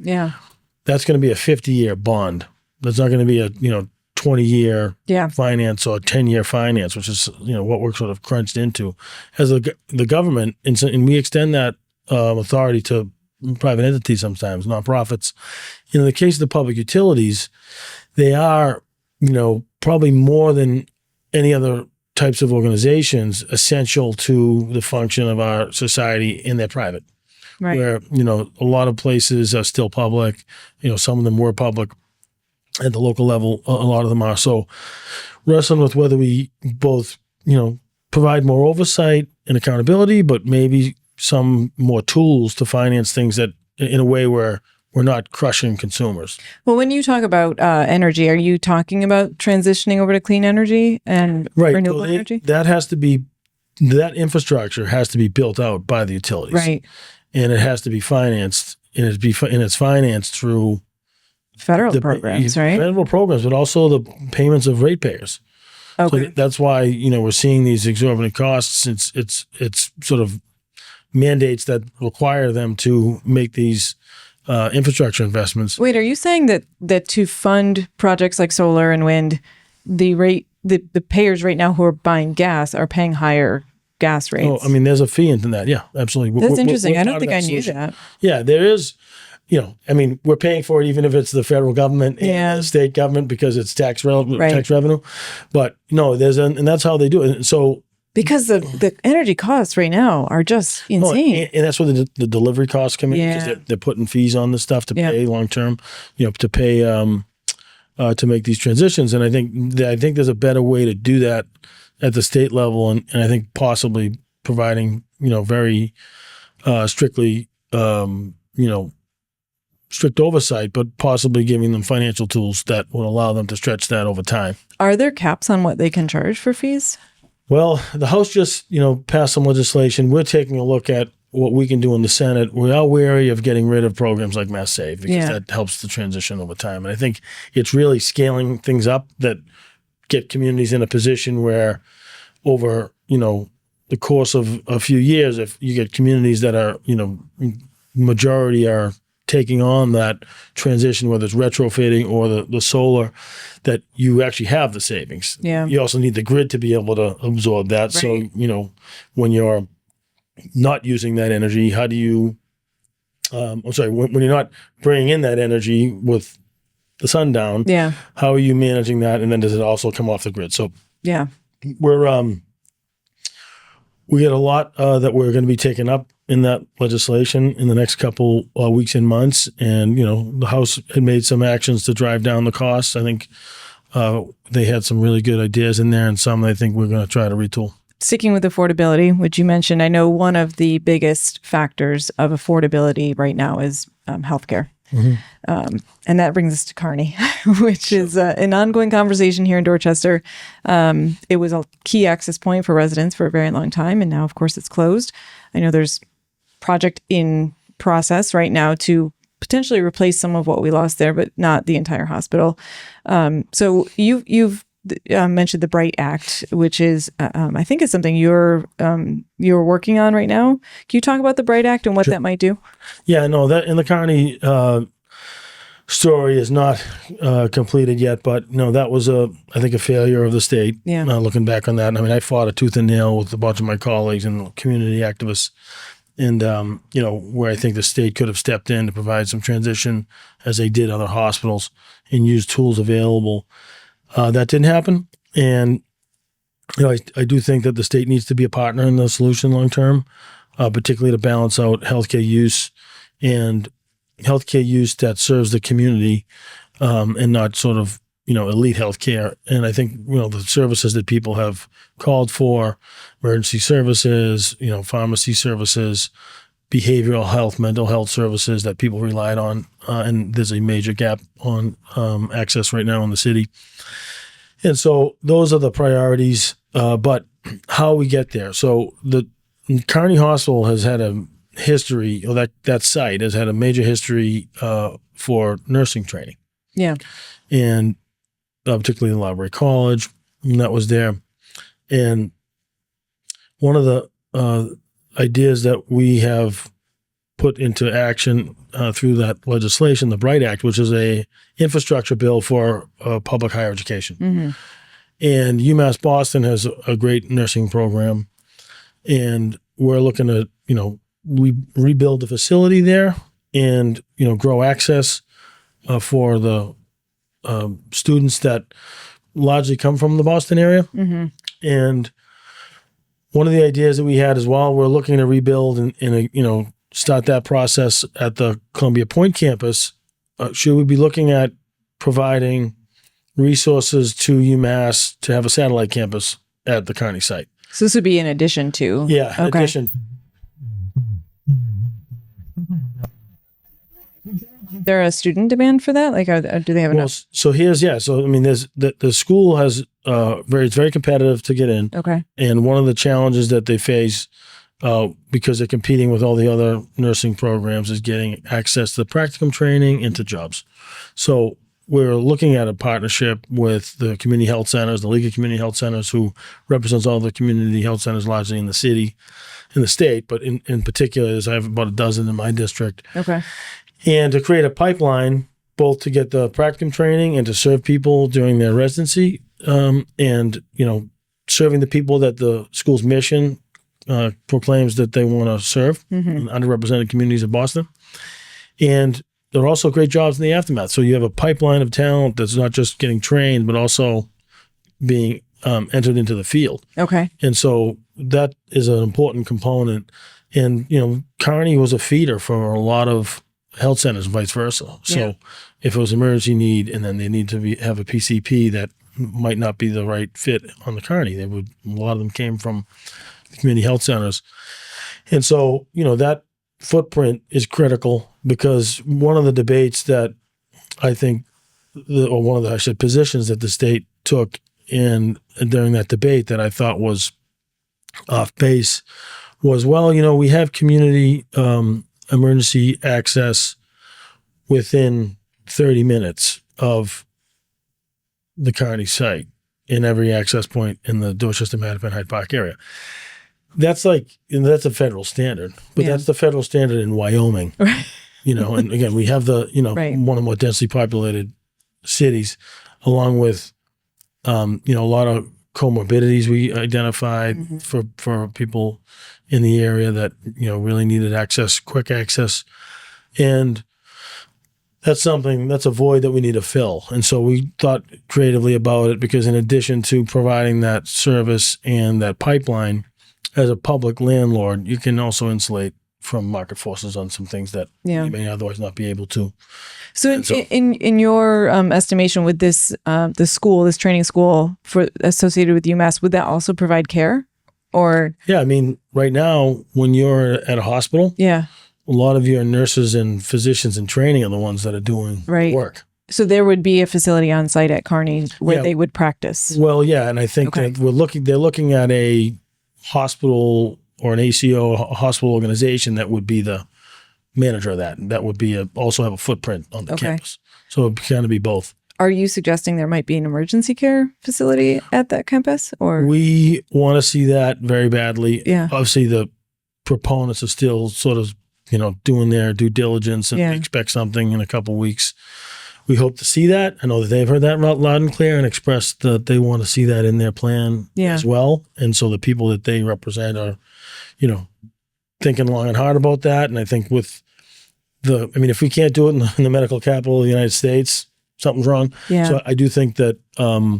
Speaker 4: that's going to be a 50-year bond. That's not going to be a 20-year finance or 10-year finance, which is what we're sort of crunched into as the government, and we extend that authority to private entities sometimes, nonprofits. In the case of the public utilities, they are probably more than any other types of organizations essential to the function of our society, and they're private. Right. Where, a lot of places are still public, some of them were public at the local level, a lot of them are. So wrestling with whether we both, provide more oversight and accountability, but maybe some more tools to finance things that in a way where we're not crushing consumers.
Speaker 1: Well, when you talk about energy, are you talking about transitioning over to clean energy and renewable energy?
Speaker 4: That infrastructure has to be built out by the utilities. Right. And it has to be financed, and it's financed through
Speaker 1: federal programs, right?
Speaker 4: Federal programs, but also the payments of ratepayers. Okay. So that's why, we're seeing these exorbitant costs. It's sort of mandates that require them to make these infrastructure investments.
Speaker 1: Wait, are you saying that to fund projects like solar and wind, the payers right now who are buying gas are paying higher gas rates?
Speaker 4: Oh, I mean, there's a fee into that. Yeah, absolutely.
Speaker 1: That's interesting. I don't think I knew that.
Speaker 4: Yeah, there is. We're paying for it even if it's the federal government and the state government because it's tax revenue. But no, and that's how they do it. And so
Speaker 1: because the energy costs right now are just insane.
Speaker 4: And that's where the delivery costs come in because they're putting fees on this stuff to pay long term, to pay to make these transitions. And I think there's a better way to do that at the state level, and I think possibly providing very strictly strict oversight, but possibly giving them financial tools that will allow them to stretch that over time.
Speaker 1: Are there caps on what they can charge for fees?
Speaker 4: Well, the House just, passed some legislation. We're taking a look at what we can do in the Senate. We are wary of getting rid of programs like Mass Save because that helps the transition over time. And I think it's really scaling things up that get communities in a position where over, the course of a few years, if you get communities that are, majority are taking on that transition, whether it's retrofitting or the solar, that you actually have the savings. Yeah. You also need the grid to be able to absorb that. Right. So, when you're not using that energy, how do you, when you're not bringing in that energy with the sun down, how are you managing that? And then does it also come off the grid? So we got a lot that we're going to be taking up in that legislation in the next couple weeks and months. And, the House had made some actions to drive down the costs. I think they had some really good ideas in there and some I think we're going to try to retool.
Speaker 1: Sticking with affordability, which you mentioned, I know one of the biggest factors of affordability right now is healthcare. Mm-hmm. And that brings us to Carney, which is an ongoing conversation here in Dorchester. It was a key access point for residents for a very long time, and now, of course, it's closed. I know there's project in process right now to potentially replace some of what we lost there, but not the entire hospital. So you've mentioned the Bright Act, which is, I think is something you're working on right now. Can you talk about the Bright Act and what that might do? Yeah, no, that in the Carney story is not completed yet, but no, that was I think a failure of the state. Yeah. Looking back on that, I mean, I fought a tooth and nail with a bunch of my colleagues and community activists,
Speaker 4: And, where I think the state could have stepped in to provide some transition as they did other hospitals and use tools available. That didn't happen. And, I do think that the state needs to be a partner in the solution long term, particularly to balance out healthcare use and healthcare use that serves the community and not sort of, elite healthcare. And I think, the services that people have called for, emergency services, pharmacy services, behavioral health, mental health services that people relied on. And there's a major gap on access right now in the city. And so those are the priorities, but how we get there. So the Carney Hospital has had a history, or that site has had a major history for nursing training.
Speaker 1: Yeah.
Speaker 2: And
Speaker 4: particularly the Library College, and that was there. And one of the ideas that we have put into action through that legislation, the BRIGHT Act, which is a infrastructure bill for public higher education.
Speaker 1: Mm-hmm.
Speaker 4: And UMass Boston has a great nursing program, and we're looking to, rebuild the facility there and, grow access for the students that largely come from the Boston area.
Speaker 1: Mm-hmm.
Speaker 4: And one of the ideas that we had is, while we're looking to rebuild and start that process at the Columbia Point campus, should we be looking at providing resources to UMass to have a satellite campus at the Carney site?
Speaker 1: So this would be in addition to?
Speaker 4: Yeah, in addition.
Speaker 1: Is there a student demand for that? Like, do they have enough?
Speaker 4: So there's the school has it's very competitive to get in.
Speaker 1: Okay.
Speaker 4: And one of the challenges that they face, because they're competing with all the other nursing programs, is getting access to the practicum training into jobs. So we're looking at a partnership with the community health centers, the League of Community Health Centers, who represents all the community health centers largely in the city, in the state, but in particular, I have about a dozen in my district.
Speaker 1: Okay.
Speaker 4: And to create a pipeline, both to get the practicum training and to serve people during their residency, and, serving the people that the school's mission proclaims that they want to serve, in underrepresented communities of Boston. And there are also great jobs in the aftermath. So you have a pipeline of talent that's not just getting trained, but also being entered into the field.
Speaker 1: Okay.
Speaker 4: And so that is an important component. And, Carney was a feeder for a lot of health centers and vice versa. So if it was an emergency need and then they need to have a PCP that might not be the right fit on the Carney, a lot of them came from the community health centers. And so, that footprint is critical, because one of the debates that I think, one of the positions that the state took during that debate that I thought was off base was, we have community emergency access within 30 minutes of the Carney site in every access point in the Dorchester, Mattapan, Hyde Park area. That's that's a federal standard, but that's the federal standard in Wyoming.
Speaker 1: Right.
Speaker 4: And again, we have the, one of the more densely populated cities, along with, a lot of comorbidities we identified for people in the area that, really needed access, quick access. And that's a void that we need to fill. And so we thought creatively about it, because in addition to providing that service and that pipeline, as a public landlord, you can also insulate from market forces on some things that you may otherwise not be able to.
Speaker 1: So in your estimation, with this this training school associated with UMass, would that also provide care? Or
Speaker 4: right now, when you're at a hospital, a lot of your nurses and physicians in training are the ones that are doing work.
Speaker 1: So there would be a facility on site at Carney where they would practice.
Speaker 4: Well, and I think that they're looking at a hospital or an ACO, a hospital organization that would be the manager of that. And that would be also have a footprint on the campus. So it would kind of be both.
Speaker 1: Are you suggesting there might be an emergency care facility at that campus? Or
Speaker 4: we want to see that very badly.
Speaker 1: Yeah.
Speaker 4: Obviously, the proponents are still sort of, doing their due diligence and expect something in a couple of weeks. We hope to see that. I know that they've heard that loud and clear and expressed that they want to see that in their plan as well. And so the people that they represent are, thinking long and hard about that. And I think with if we can't do it in the medical capital of the United States, something's wrong.
Speaker 1: Yeah.
Speaker 4: So I do think that, at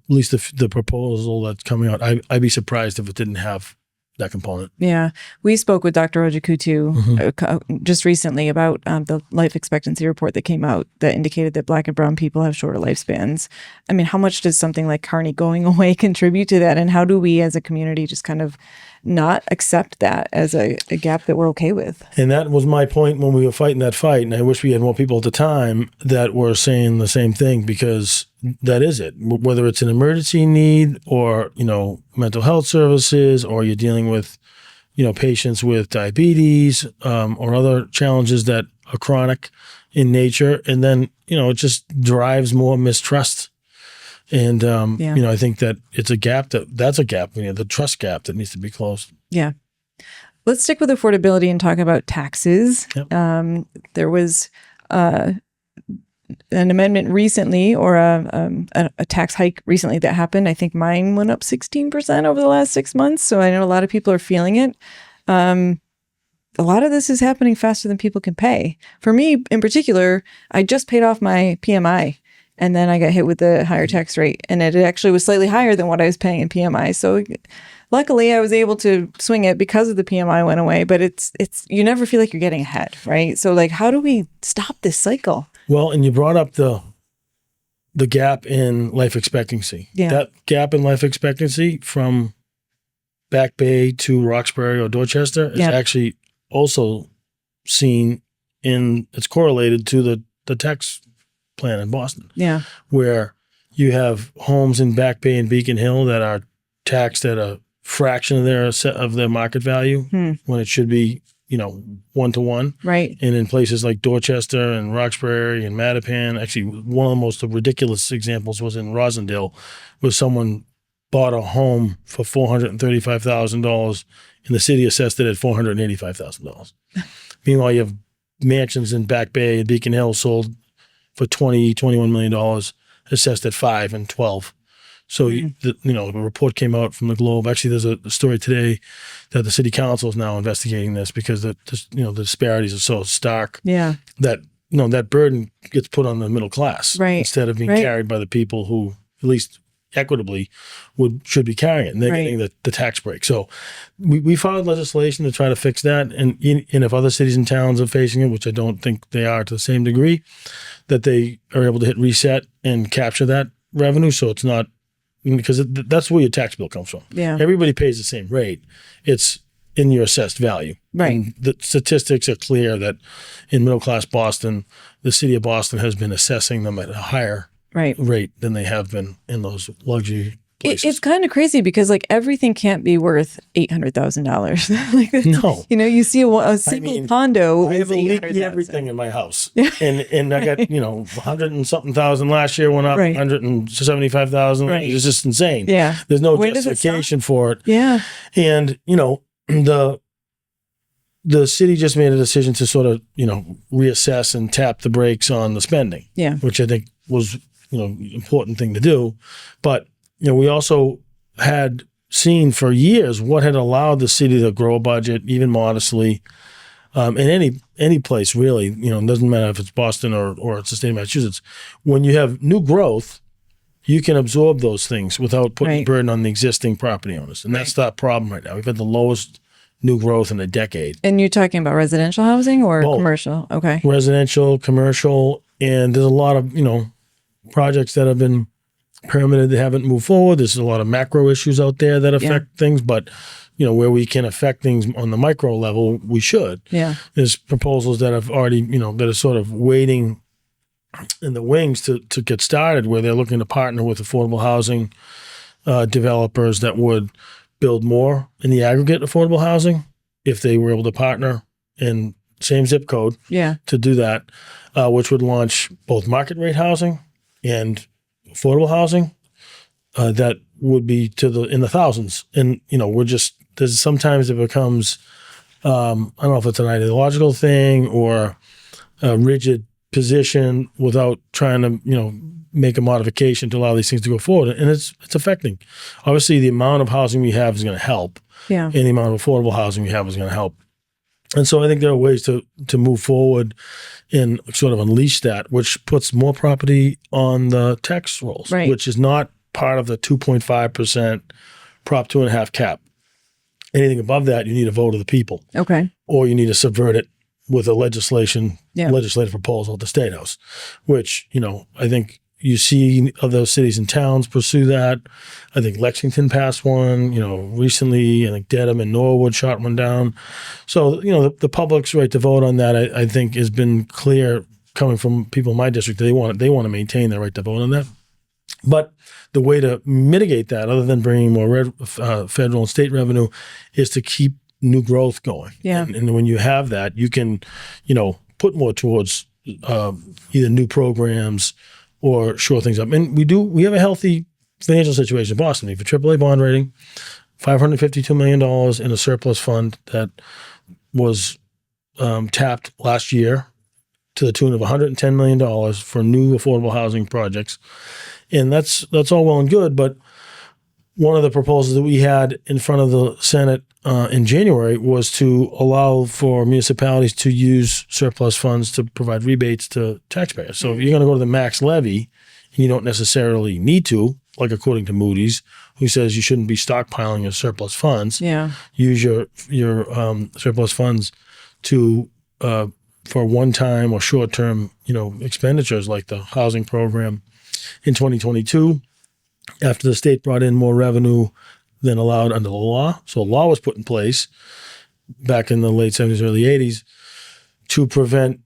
Speaker 4: least the proposal that's coming out, I'd be surprised if it didn't have that component.
Speaker 1: Yeah. We spoke with Dr. Ojikutu just recently about the life expectancy report that came out that indicated that Black and brown people have shorter lifespans. I mean, how much does something like Carney going away contribute to that? And how do we as a community just kind of not accept that as a gap that we're okay with?
Speaker 4: And that was my point when we were fighting that fight. And I wish we had more people at the time that were saying the same thing, because that is it. Whether it's an emergency need or, mental health services, or you're dealing with, patients with diabetes or other challenges that are chronic in nature. And then, it just drives more mistrust. And, I think that it's a gap that's a gap, the trust gap that needs to be closed.
Speaker 1: Yeah. Let's stick with affordability and talk about taxes. Yep. There was an amendment recently, or a tax hike recently that happened. I think mine went up 16% over the last 6 months. So I know a lot of people are feeling it. A lot of this is happening faster than people can pay. For me in particular, I just paid off my PMI. And then I got hit with the higher tax rate, and it actually was slightly higher than what I was paying in PMI. So luckily I was able to swing it because of the PMI went away, but it's you never feel like you're getting ahead, right? So how do we stop this cycle?
Speaker 4: Well, and you brought up the gap in life expectancy.
Speaker 1: Yeah. That
Speaker 4: gap in life expectancy from Back Bay to Roxbury or Dorchester is actually also seen it's correlated to the tax plan in Boston.
Speaker 1: Yeah.
Speaker 4: Where you have homes in Back Bay and Beacon Hill that are taxed at a fraction of their market value when it should be, 1-to-1.
Speaker 1: Right.
Speaker 4: And in places like Dorchester and Roxbury and Mattapan, actually one of the most ridiculous examples was in Rosendale, where someone bought a home for $435,000 and the city assessed it at $485,000. Meanwhile, you have mansions in Back Bay and Beacon Hill sold for $21 million, assessed at 5 and 12. So, the report came out from the Globe. Actually, there's a story today that the city council is now investigating this because the disparities are so stark.
Speaker 1: Yeah.
Speaker 4: That, that burden gets put on the middle class.
Speaker 1: Right.
Speaker 4: Instead of being carried by the people who, at least equitably, should be carrying it. And they're getting the tax break. So we filed legislation to try to fix that. And if other cities and towns are facing it, which I don't think they are to the same degree, that they are able to hit reset and capture that revenue. So it's not, because that's where your tax bill comes from.
Speaker 1: Yeah.
Speaker 4: Everybody pays the same rate. It's in your assessed value.
Speaker 1: Right.
Speaker 4: And the statistics are clear that in middle class Boston, the city of Boston has been assessing them at a higher rate than they have been in those luxury places.
Speaker 1: It's kind of crazy because everything can't be worth $800,000.
Speaker 4: No.
Speaker 1: You see a single condo.
Speaker 4: I have a leaky everything in my house. and I got, 100 and something thousand last year, went up 175,000.
Speaker 1: Right.
Speaker 4: It's just insane.
Speaker 1: Yeah.
Speaker 4: There's no justification for it.
Speaker 1: Yeah.
Speaker 4: And, the city just made a decision to sort of, reassess and tap the brakes on the spending.
Speaker 1: Yeah.
Speaker 4: Which I think was, important thing to do. But, we also had seen for years what had allowed the city to grow a budget, even modestly, in any place really. It doesn't matter if it's Boston or it's the state of Massachusetts. When you have new growth, you can absorb those things without putting burden on the existing property owners. And that's the problem right now. We've had the lowest new growth in a decade.
Speaker 1: And you're talking about residential housing or commercial? Okay.
Speaker 4: Residential, commercial, and there's a lot of, projects that have been permitted that haven't moved forward. There's a lot of macro issues out there that affect things, but where we can affect things on the micro level, we should.
Speaker 1: Yeah.
Speaker 4: There's proposals that have already, that are sort of waiting in the wings to get started, where they're looking to partner with affordable housing developers that would build more in the aggregate affordable housing if they were able to partner in same zip code to do that, which would launch both market rate housing and affordable housing that would be in the thousands. And, there's sometimes it becomes, I don't know if it's an ideological thing or a rigid position without trying to, make a modification to allow these things to go forward. And it's affecting. Obviously, the amount of housing we have is going to help,
Speaker 1: Yeah.
Speaker 4: any amount of affordable housing we have is going to help. And so I think there are ways to move forward and sort of unleash that, which puts more property on the tax rolls,
Speaker 1: Right.
Speaker 4: which is not part of the 2.5% Prop 2.5 cap. Anything above that, you need a vote of the people,
Speaker 1: Okay.
Speaker 4: or you need to subvert it with a legislative proposal at the State House, which, I think you see other cities and towns pursue that. I think Lexington passed one, recently. I think Dedham and Norwood shot one down. So, the public's right to vote on that, I think, has been clear coming from people in my district. They want to maintain their right to vote on that. But the way to mitigate that, other than bringing more federal and state revenue, is to keep new growth going.
Speaker 1: Yeah.
Speaker 4: And when you have that, you can, put more towards either new programs or shore things up. And we have a healthy financial situation in Boston. We have a AAA bond rating, $552 million in a surplus fund that was tapped last year to the tune of $110 million for new affordable housing projects. And that's all well and good, but one of the proposals that we had in front of the Senate in January was to allow for municipalities to use surplus funds to provide rebates to taxpayers. So if you're going to go to the max levy, and you don't necessarily need to, like according to Moody's, who says you shouldn't be stockpiling your surplus funds.
Speaker 1: Yeah.
Speaker 4: Use your surplus funds to for one-time or short-term expenditures like the housing program. In 2022, after the state brought in more revenue than allowed under the law. So a law was put in place back in the late 70s, early 80s to prevent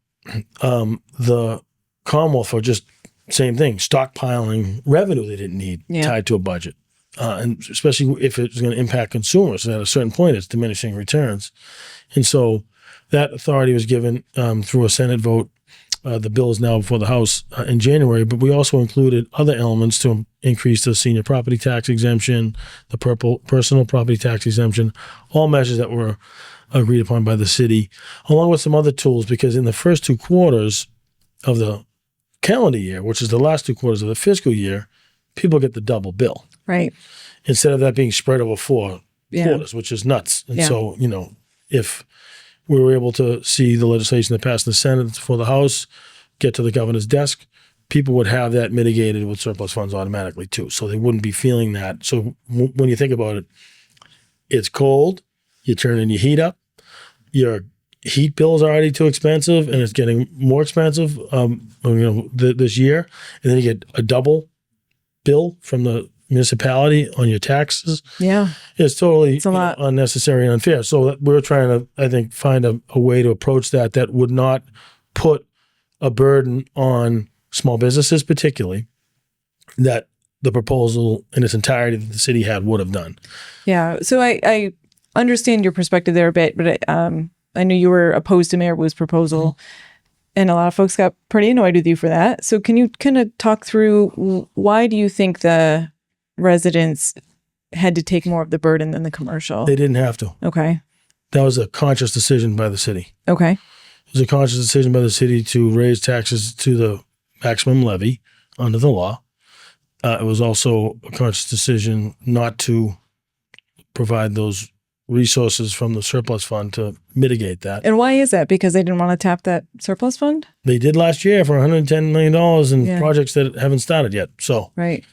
Speaker 4: the Commonwealth for just same thing, stockpiling revenue they didn't need tied to a budget. And especially if it's going to impact consumers. At a certain point, it's diminishing returns. And so that authority was given through a Senate vote. The bill is now before the House in January, but we also included other elements to increase the senior property tax exemption, the personal property tax exemption, all measures that were agreed upon by the city, along with some other tools, because in the first 2 quarters of the calendar year, which is the last 2 quarters of the fiscal year, people get the double bill.
Speaker 1: Right.
Speaker 4: Instead of that being spread over 4 quarters, which is nuts. And so, if we were able to see the legislation that passed in the Senate for the House get to the governor's desk, people would have that mitigated with surplus funds automatically too. So they wouldn't be feeling that. So when you think about it, it's cold, you turn in your heat up, your heat bill is already too expensive and it's getting more expensive this year. And then you get a double bill from the municipality on your taxes.
Speaker 1: Yeah.
Speaker 4: It's totally
Speaker 1: a lot.
Speaker 4: Unnecessary and unfair. So we're trying to, I think, find a way to approach that would not put a burden on small businesses particularly, that the proposal in its entirety that the city had would have done.
Speaker 1: Yeah. So I understand your perspective there a bit, but I knew you were opposed to Mayor Wu's proposal, and a lot of folks got pretty annoyed with you for that. So can you kind of talk through why do you think the residents had to take more of the burden than the commercial?
Speaker 4: They didn't have to.
Speaker 1: Okay.
Speaker 4: That was a conscious decision by the city.
Speaker 1: Okay.
Speaker 4: It was a conscious decision by the city to raise taxes to the maximum levy under the law. It was also a conscious decision not to provide those resources from the surplus fund to mitigate that.
Speaker 1: And why is that? Because they didn't want to tap that surplus fund?
Speaker 4: They did last year for $110 million in projects that haven't started yet. So,
Speaker 1: right.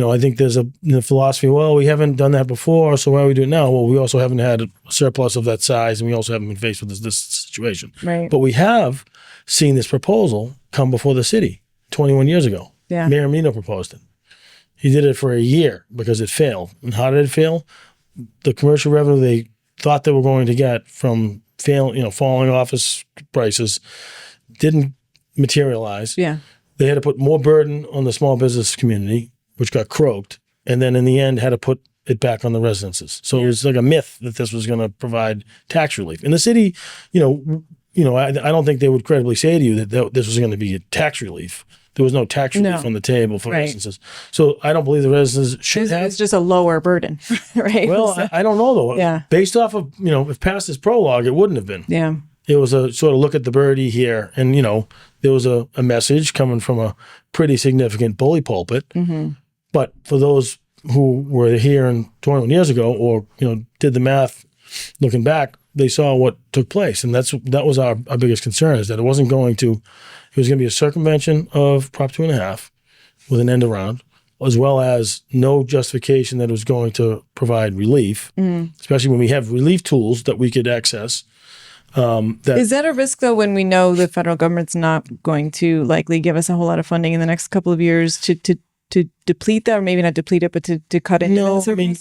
Speaker 4: I think there's a philosophy, well, we haven't done that before, so why do we do it now? Well, we also haven't had a surplus of that size, and we also haven't been faced with this situation.
Speaker 1: Right.
Speaker 4: But we have seen this proposal come before the city 21 years ago.
Speaker 1: Yeah.
Speaker 4: Mayor Mino proposed it. He did it for a year because it failed. And how did it fail? The commercial revenue they thought they were going to get from falling office prices didn't materialize.
Speaker 1: Yeah.
Speaker 4: They had to put more burden on the small business community, which got croaked, and then in the end had to put it back on the residences. So it was like a myth that this was going to provide tax relief. And the city, I don't think they would credibly say to you that this was going to be a tax relief. There was no tax relief on the table for residences. So I don't believe the residences should have.
Speaker 1: It's just a lower burden, right?
Speaker 4: Well, I don't know though.
Speaker 1: Yeah.
Speaker 4: Based off of, if past this prologue, it wouldn't have been.
Speaker 1: Yeah.
Speaker 4: It was a sort of look at the birdie here. And, there was a message coming from a pretty significant bully pulpit.
Speaker 1: Mm-hmm.
Speaker 4: But for those who were here 21 years ago, or did the math looking back, they saw what took place, and that was our biggest concern, is that it was going to be a circumvention of Prop 2.5 with an end around, as well as no justification that it was going to provide relief, especially when we have relief tools that we could access.
Speaker 1: Is that a risk, though, when we know the federal government's not going to likely give us a whole lot of funding in the next couple of years to deplete that, or maybe not deplete it, but to cut into
Speaker 4: No,
Speaker 1: that?
Speaker 4: I mean,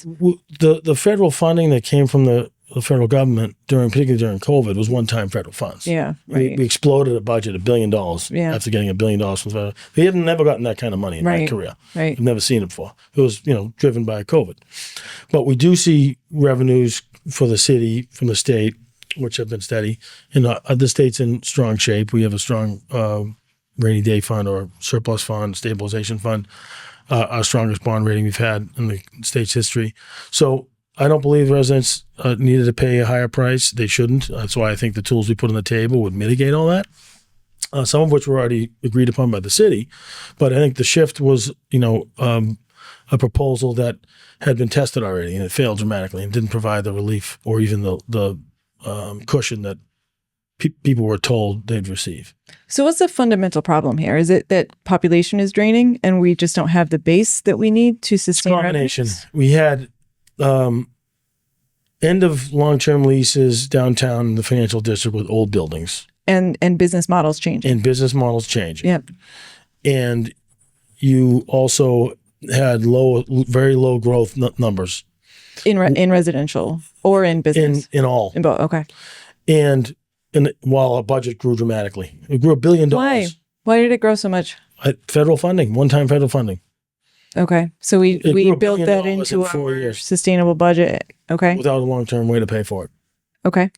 Speaker 4: the federal funding that came from the federal government particularly during COVID was one-time federal funds.
Speaker 1: Yeah, right.
Speaker 4: We exploded a budget $1 billion after getting $1 billion from the federal. We had never gotten that kind of money in my career.
Speaker 1: Right.
Speaker 4: I've never seen it before. It was driven by COVID, but we do see revenues for the city from the state, which have been steady, and the state's in strong shape. We have a strong rainy day fund or surplus fund, stabilization fund, our strongest bond rating we've had in the state's history. So I don't believe residents needed to pay a higher price. They shouldn't. That's why I think the tools we put on the table would mitigate all that, some of which were already agreed upon by the city. But I think the shift was, a proposal that had been tested already, and it failed dramatically and didn't provide the relief or even the cushion that people were told they'd receive.
Speaker 1: So what's the fundamental problem here? Is it that population is draining and we just don't have the base that we need to sustain
Speaker 4: combination.
Speaker 1: revenues?
Speaker 4: We had end of long-term leases downtown in the financial district with old buildings.
Speaker 1: And business models changing.
Speaker 4: Yep. And you also had very low growth numbers.
Speaker 1: In residential or in business?
Speaker 4: In all.
Speaker 1: In both, okay.
Speaker 4: And while our budget grew dramatically. It grew $1 billion.
Speaker 1: Why? Why did it grow so much?
Speaker 4: Federal funding, one-time federal funding.
Speaker 1: Okay. So we built that into our sustainable budget. Okay.
Speaker 4: Without a long-term way to pay for it.
Speaker 1: Okay.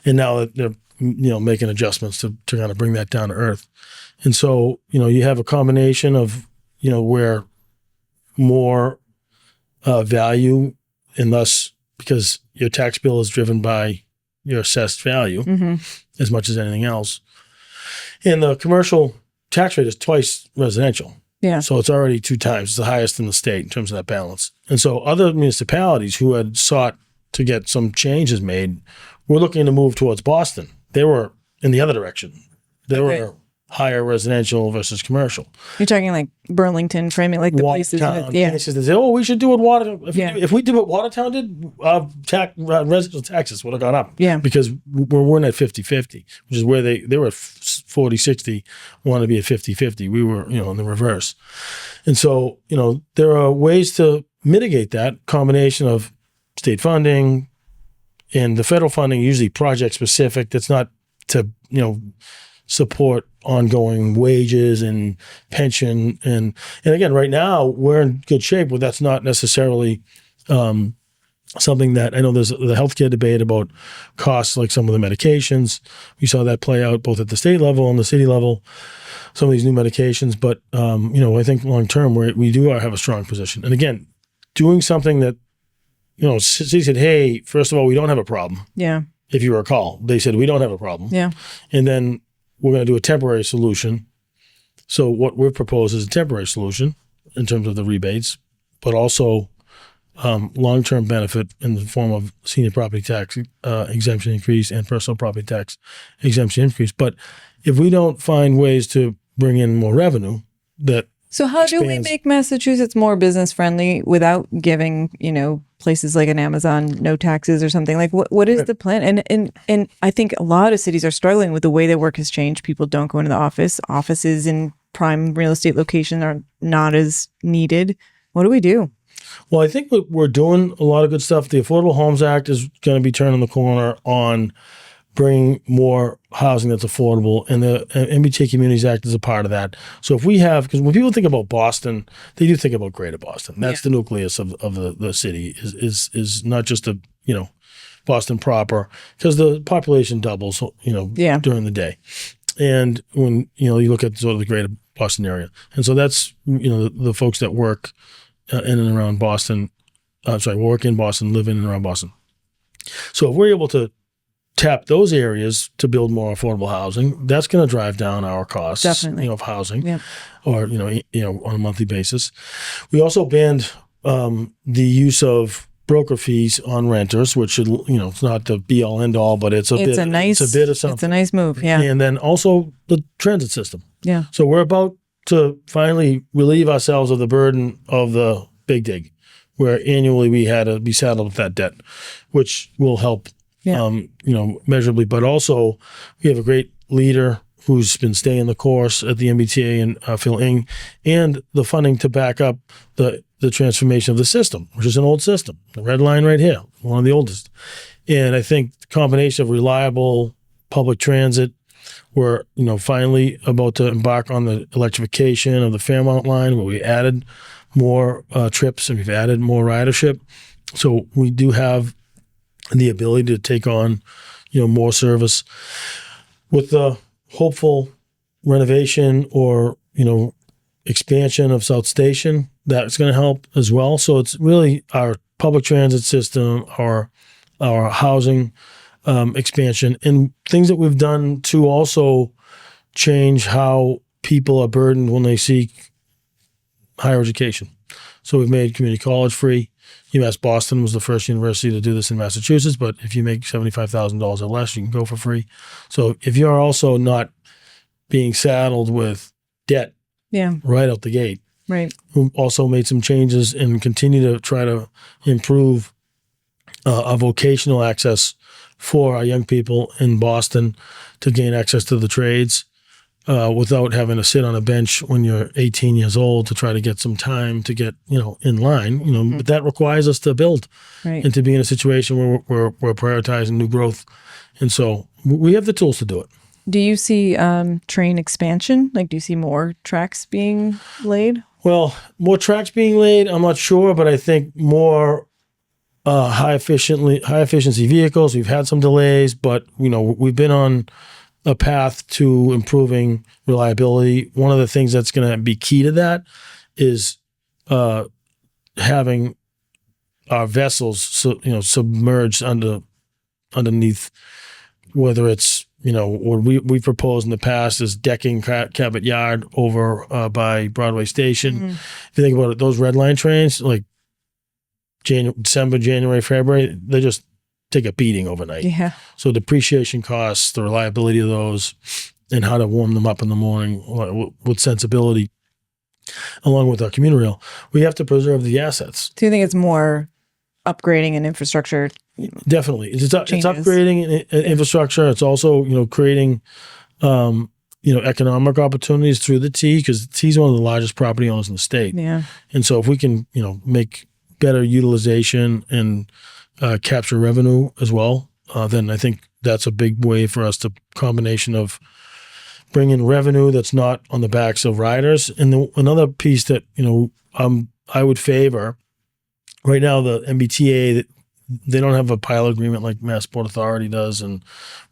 Speaker 4: And now they're making adjustments to kind of bring that down to earth. And so, you have a combination of, where more value, and thus because your tax bill is driven by your assessed value as much as anything else. And the commercial tax rate is twice residential.
Speaker 1: Yeah.
Speaker 4: So it's already 2 times. It's the highest in the state in terms of that balance. And so other municipalities who had sought to get some changes made were looking to move towards Boston. They were in the other direction. They were higher residential versus commercial.
Speaker 1: You're talking like Burlington, framing like the places.
Speaker 4: They say, we should do what Watertown. If we did what Watertown did, residential taxes would have gone up.
Speaker 1: Yeah.
Speaker 4: Because we're at 50-50, which is where they were at 40-60, wanted to be at 50-50. We were, in the reverse. And so, there are ways to mitigate that combination of state funding and the federal funding, usually project specific. That's not to, support ongoing wages and pension. And again, right now we're in good shape, but that's not necessarily something that I know there's the healthcare debate about costs, like some of the medications. We saw that play out both at the state level and the city level, some of these new medications. But, I think long term we do have a strong position. And again, doing something that, city said, hey, first of all, we don't have a problem.
Speaker 1: Yeah.
Speaker 4: If you recall, they said, we don't have a problem.
Speaker 1: Yeah. And
Speaker 4: then we're going to do a temporary solution. So what we've proposed is a temporary solution in terms of the rebates, but also long-term benefit in the form of senior property tax exemption increase and personal property tax exemption increase. But if we don't find ways to bring in more revenue,
Speaker 1: so how do we make Massachusetts more business friendly without giving, places like an Amazon no taxes or something? Like what is the plan? And I think a lot of cities are struggling with the way their work has changed. People don't go into the office. Offices in prime real estate location are not as needed. What do we do?
Speaker 4: Well, I think we're doing a lot of good stuff. The Affordable Homes Act is going to be turning the corner on bringing more housing that's affordable, and the MBTA Communities Act is a part of that. So if we have, because when people think about Boston, they do think about Greater Boston. That's the nucleus of the city, is not just Boston proper, because the population doubles, during the day. And when, you look at sort of the Greater Boston area. And so that's, the folks that work in and around Boston, work in Boston, live in and around Boston. So if we're able to tap those areas to build more affordable housing, that's going to drive down our costs of housing, or on a monthly basis. We also banned the use of broker fees on renters, which should, it's not the be all end all, but it's a bit of something.
Speaker 1: It's a nice move. Yeah.
Speaker 4: And then also the transit system.
Speaker 1: Yeah.
Speaker 4: So we're about to finally relieve ourselves of the burden of the big dig, where annually we had to be saddled with that debt, which will help, measurably. But also we have a great leader who's been staying the course at the MBTA and Phil Ng, and the funding to back up the transformation of the system, which is an old system. The red line right here, one of the oldest. And I think the combination of reliable public transit, we're finally about to embark on the electrification of the Fairmount line, where we added more trips and we've added more ridership. So we do have the ability to take on more service with the hopeful renovation or expansion of South Station. That's going to help as well. So it's really our public transit system, our housing expansion, and things that we've done to also change how people are burdened when they seek higher education. So we've made community college free. UMass Boston was the first university to do this in Massachusetts, but if you make $75,000 or less, you can go for free. So if you're also not being saddled with debt right out the gate,
Speaker 1: right.
Speaker 4: we also made some changes and continue to try to improve our vocational access for our young people in Boston to gain access to the trades without having to sit on a bench when you're 18 years old to try to get some time to get, in line, but that requires us to build and to be in a situation where we're prioritizing new growth. And so we have the tools to do it.
Speaker 1: Do you see train expansion? Like, do you see more tracks being laid?
Speaker 4: Well, more tracks being laid, I'm not sure, but I think more high efficiency vehicles. We've had some delays, but we've been on a path to improving reliability. One of the things that's going to be key to that is having our vessels submerged underneath, whether it's what we proposed in the past is decking Cabot Yard over by Broadway Station. Mm-hmm. If you think about it, those red line trains, like December, January, February, they just take a beating overnight. Yeah. So depreciation costs, the reliability of those, and how to warm them up in the morning with sensibility, along with our commuter rail, we have to preserve the assets.
Speaker 1: Do you think it's more upgrading and infrastructure?
Speaker 4: Definitely. It's upgrading infrastructure. It's also, creating, economic opportunities through the T, because the T is one of the largest property owners in the state.
Speaker 1: Yeah.
Speaker 4: And so if we can, make better utilization and capture revenue as well, then I think that's a big way for us to combination of bring in revenue that's not on the backs of riders. And another piece that, I would favor right now, the MBTA, they don't have a pilot agreement like Mass Port Authority does, and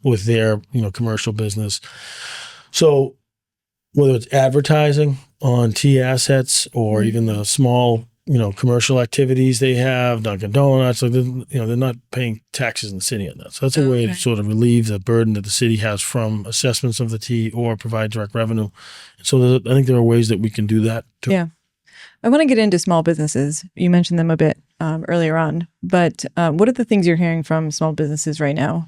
Speaker 4: with their, commercial business. So whether it's advertising on T assets or even the small, commercial activities they have, Dunkin' Donuts, they're not paying taxes in the city on that. So that's a way to sort of relieve the burden that the city has from assessments of the T or provide direct revenue. So I think there are ways that we can do that too.
Speaker 1: Yeah. I want to get into small businesses. You mentioned them a bit earlier on, but what are the things you're hearing from small businesses right now?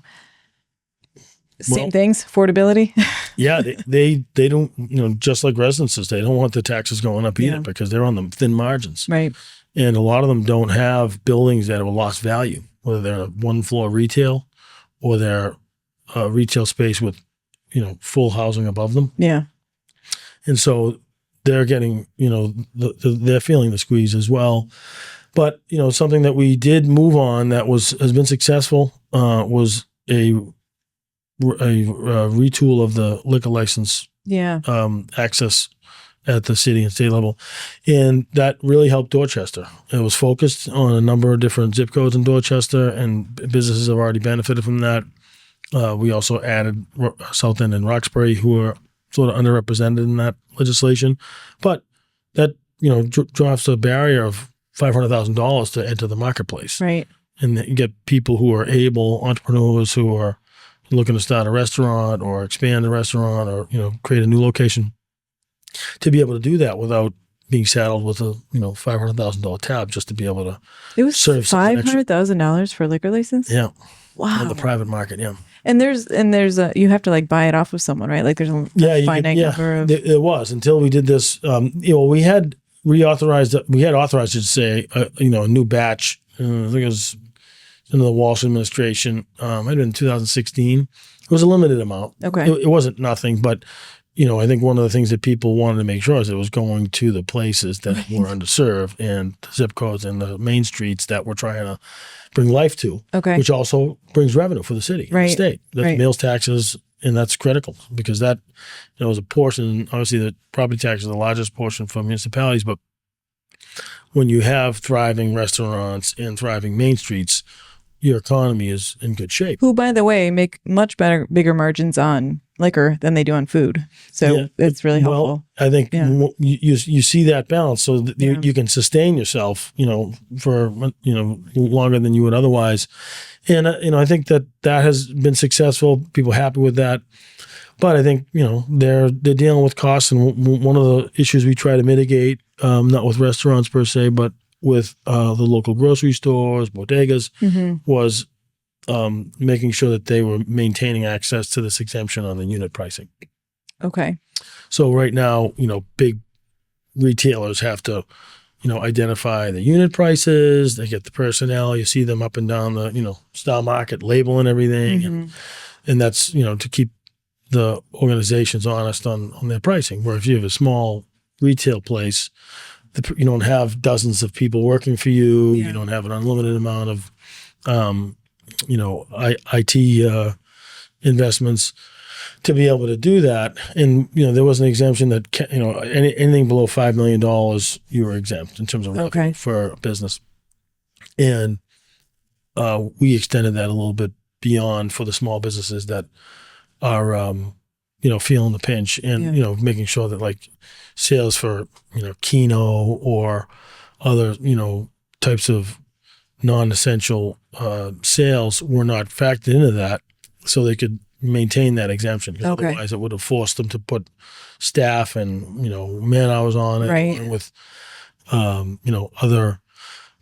Speaker 1: Same things, affordability.
Speaker 4: Yeah, they don't, just like residences, they don't want the taxes going up either because they're on the thin margins.
Speaker 1: Right.
Speaker 4: And a lot of them don't have buildings that have lost value, whether they're one floor retail or they're retail space with, full housing above them.
Speaker 1: Yeah.
Speaker 4: And so they're getting, they're feeling the squeeze as well. But, something that we did move on that has been successful was a retool of the liquor license access at the city and state level. And that really helped Dorchester. It was focused on a number of different zip codes in Dorchester, and businesses have already benefited from that. We also added South End and Roxbury, who are sort of underrepresented in that legislation. But that, drops a barrier of $500,000 to enter the marketplace.
Speaker 1: Right.
Speaker 4: And you get people who are able, entrepreneurs who are looking to start a restaurant or expand a restaurant or, create a new location, to be able to do that without being saddled with a $500,000 tab just to be able to
Speaker 1: It was
Speaker 4: serve
Speaker 1: $500,000 for a liquor license.
Speaker 4: Yeah.
Speaker 1: Wow.
Speaker 4: On the private market. Yeah.
Speaker 1: And there's a you have to like buy it off of someone, right? Like there's a finite number of.
Speaker 4: It was until we did this. We had authorized to say a new batch. I think it was under the Walsh administration. It might have been 2016. It was a limited amount.
Speaker 1: Okay.
Speaker 4: It wasn't nothing, but I think one of the things that people wanted to make sure is it was going to the places that were underserved and the zip codes and the main streets that we're trying to bring life to.
Speaker 1: Okay.
Speaker 4: Which also brings revenue for the city, the state. That's meals taxes, and that's critical because that is a portion. Obviously, the property tax is the largest portion for municipalities, but when you have thriving restaurants and thriving main streets, your economy is in good shape.
Speaker 1: Who, by the way, make much bigger margins on liquor than they do on food. So it's really helpful.
Speaker 4: Well, I think you see that balance so that you can sustain yourself, for, longer than you would otherwise. And, I think that has been successful. People are happy with that. But I think, they're dealing with costs. And one of the issues we try to mitigate, not with restaurants per se, but with the local grocery stores, bodegas, was making sure that they were maintaining access to this exemption on the unit pricing.
Speaker 1: Okay.
Speaker 4: So right now, big retailers have to, identify the unit prices. They get the personnel. You see them up and down the, Star Market labeling everything. And that's, to keep the organizations honest on their pricing. Where if you have a small retail place, you don't have dozens of people working for you. You don't have an unlimited amount of, IT investments to be able to do that. And, there was an exemption that, anything below $5 million, you were exempt in terms of revenue for a business. And we extended that a little bit beyond for the small businesses that are, feeling the pinch and, making sure that like sales for, Keno or other, types of non-essential sales were not factored into that so they could maintain that exemption. Otherwise it would have forced them to put staff and, man hours on it. And with, other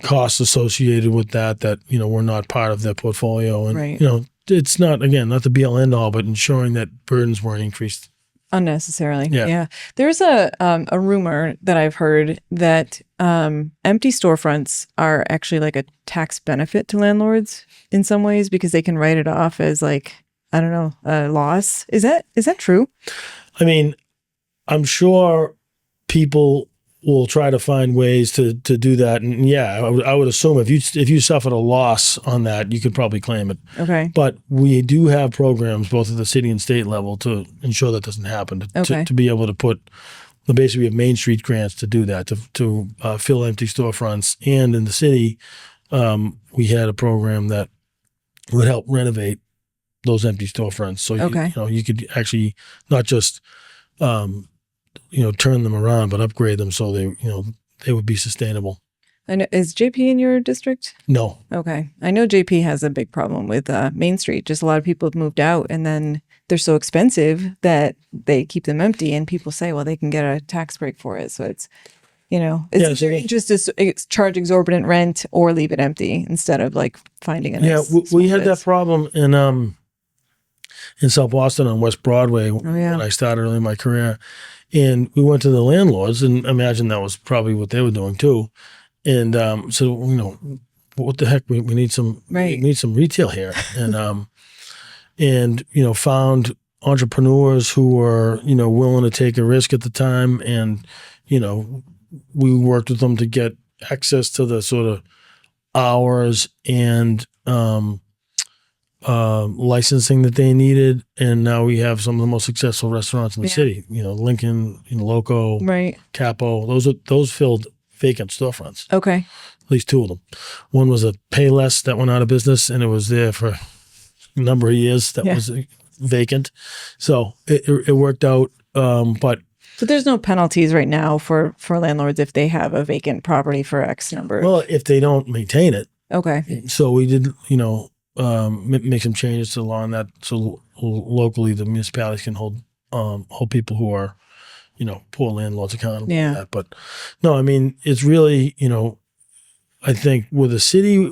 Speaker 4: costs associated with that, were not part of their portfolio. And, it's not the be all end all, but ensuring that burdens weren't increased
Speaker 1: unnecessarily. Yeah. There's a rumor that I've heard that empty storefronts are actually like a tax benefit to landlords in some ways because they can write it off as like, I don't know, a loss. Is that true?
Speaker 4: I mean, I'm sure people will try to find ways to do that. And I would assume if you suffered a loss on that, you could probably claim it.
Speaker 1: Okay.
Speaker 4: But we do have programs both at the city and state level to ensure that doesn't happen, to be able to put basically we have Main Street grants to do that, to fill empty storefronts. And in the city, we had a program that would help renovate those empty storefronts. So you could actually not just turn them around, but upgrade them so they would be sustainable.
Speaker 1: And is JP in your district?
Speaker 4: No.
Speaker 1: Okay. I know JP has a big problem with Main Street. Just a lot of people have moved out and then they're so expensive that they keep them empty and people say, well, they can get a tax break for it. So it's, just to charge exorbitant rent or leave it empty instead of like finding a nice
Speaker 4: we had that problem in South Boston on West Broadway when I started early in my career. And we went to the landlords, and I imagine that was probably what they were doing too. And said, what the heck? We need some retail here, and found entrepreneurs who were willing to take a risk at the time, and we worked with them to get access to the sort of hours and licensing that they needed, and now we have some of the most successful restaurants in the city. Lincoln, Loco, Capo. Those filled vacant storefronts.
Speaker 1: Okay,
Speaker 4: at least two of them. One was a Payless that went out of business, and it was there for a number of years. That was vacant, so it worked out. But
Speaker 1: so there's no penalties right now for landlords if they have a vacant property for X number.
Speaker 4: Well, if they don't maintain it.
Speaker 1: Okay.
Speaker 4: So we did, make some changes to the law on that, so locally the municipalities can hold people who are, poor landlords accountable for
Speaker 1: Yeah.
Speaker 4: that. But no, I mean, it's really, I think with the city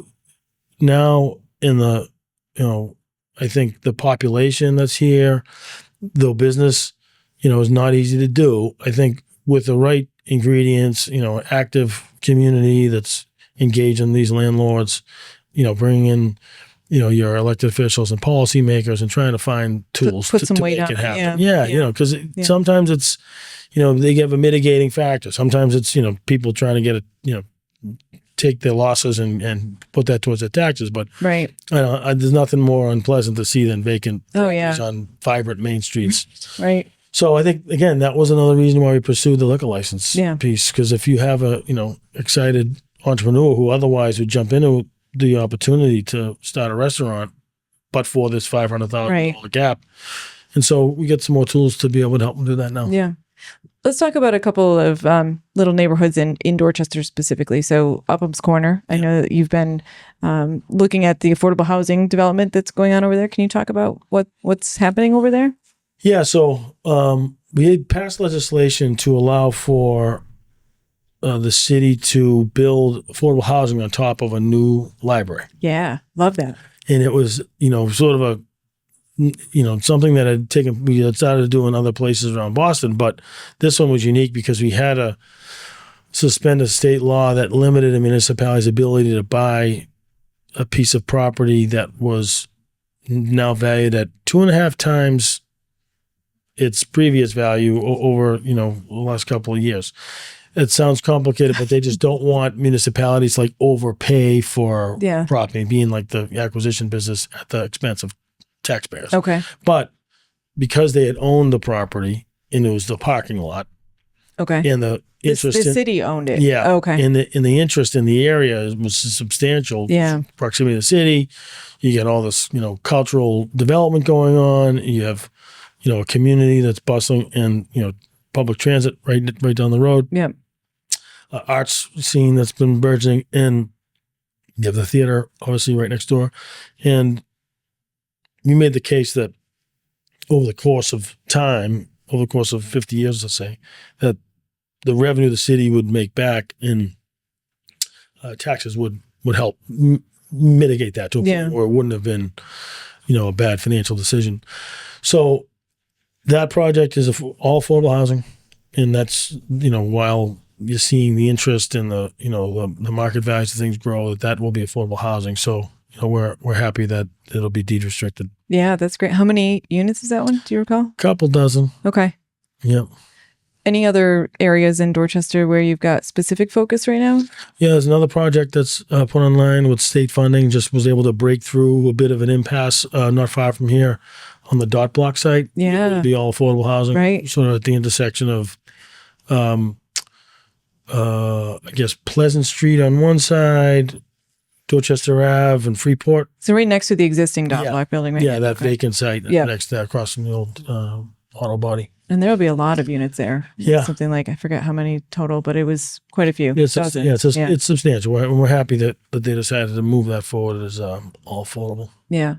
Speaker 4: now in the, I think the population that's here, though business, is not easy to do. I think with the right ingredients, active community that's engaging these landlords, bringing in, your elected officials and policymakers and trying to find tools
Speaker 1: Put some
Speaker 4: to
Speaker 1: weight
Speaker 4: make
Speaker 1: on
Speaker 4: it
Speaker 1: it.
Speaker 4: happen.
Speaker 1: Yeah.
Speaker 4: Yeah, because sometimes it's, they have a mitigating factor. Sometimes it's, people trying to get it, take their losses and put that towards their taxes. But
Speaker 1: Right.
Speaker 4: there's nothing more unpleasant to see than vacant
Speaker 1: yeah.
Speaker 4: properties on vibrant main streets.
Speaker 1: Right.
Speaker 4: So I think, again, that was another reason why we pursued the liquor license piece. Because if you have a, excited entrepreneur who otherwise would jump into the opportunity to start a restaurant, but for this $500,000 gap. And so we get some more tools to be able to help them do that now.
Speaker 1: Yeah. Let's talk about a couple of little neighborhoods in Dorchester specifically. So Upham's Corner, I know that you've been looking at the affordable housing development that's going on over there. Can you talk about what's happening over there?
Speaker 4: Yeah, so we had passed legislation to allow for the city to build affordable housing on top of a new library.
Speaker 1: Yeah, love that.
Speaker 4: And it was, sort of a, something that we had started to do in other places around Boston, but this one was unique because we had to suspend a state law that limited a municipality's ability to buy a piece of property that was now valued at 2.5 times its previous value over, the last couple of years. It sounds complicated, but they just don't want municipalities to overpay for property, being like the acquisition business at the expense of taxpayers.
Speaker 1: Okay.
Speaker 4: But because they had owned the property and it was the parking lot,
Speaker 1: okay,
Speaker 4: and the interest
Speaker 1: the city owned it.
Speaker 4: Yeah.
Speaker 1: Okay.
Speaker 4: And the interest in the area was substantial.
Speaker 1: Yeah.
Speaker 4: Proximity to the city. You get all this, cultural development going on. You have, a community that's bustling and, public transit right down the road.
Speaker 1: Yep.
Speaker 4: Arts scene that's been burgeoning, and you have the theater obviously right next door. And we made the case that over the course of time, over the course of 50 years, let's say, that the revenue the city would make back in taxes would help mitigate that to a point where it wouldn't have been, a bad financial decision. So that project is all affordable housing, and that's, while you're seeing the interest in the, the market values of things grow, that will be affordable housing. So, we're happy that it'll be deed restricted.
Speaker 1: Yeah, that's great. How many units is that one? Do you recall?
Speaker 4: Couple dozen.
Speaker 1: Okay.
Speaker 4: Yep.
Speaker 1: Any other areas in Dorchester where you've got specific focus right now?
Speaker 4: Yeah, there's another project that's put online with state funding. Just was able to break through a bit of an impasse not far from here on the dot block site.
Speaker 1: Yeah.
Speaker 4: It would be all affordable housing.
Speaker 1: Right.
Speaker 4: Sort of at the intersection of, I guess, Pleasant Street on one side, Dorchester Ave and Freeport.
Speaker 1: So right next to the existing dot block building, right?
Speaker 4: Yeah, that vacant site next to across from the old auto body.
Speaker 1: And there'll be a lot of units there.
Speaker 4: Yeah.
Speaker 1: Something like, I forget how many total, but it was quite a few.
Speaker 4: It's
Speaker 1: Dozens.
Speaker 4: it's substantial. We're happy that they decided to move that forward as all affordable.
Speaker 1: Yeah.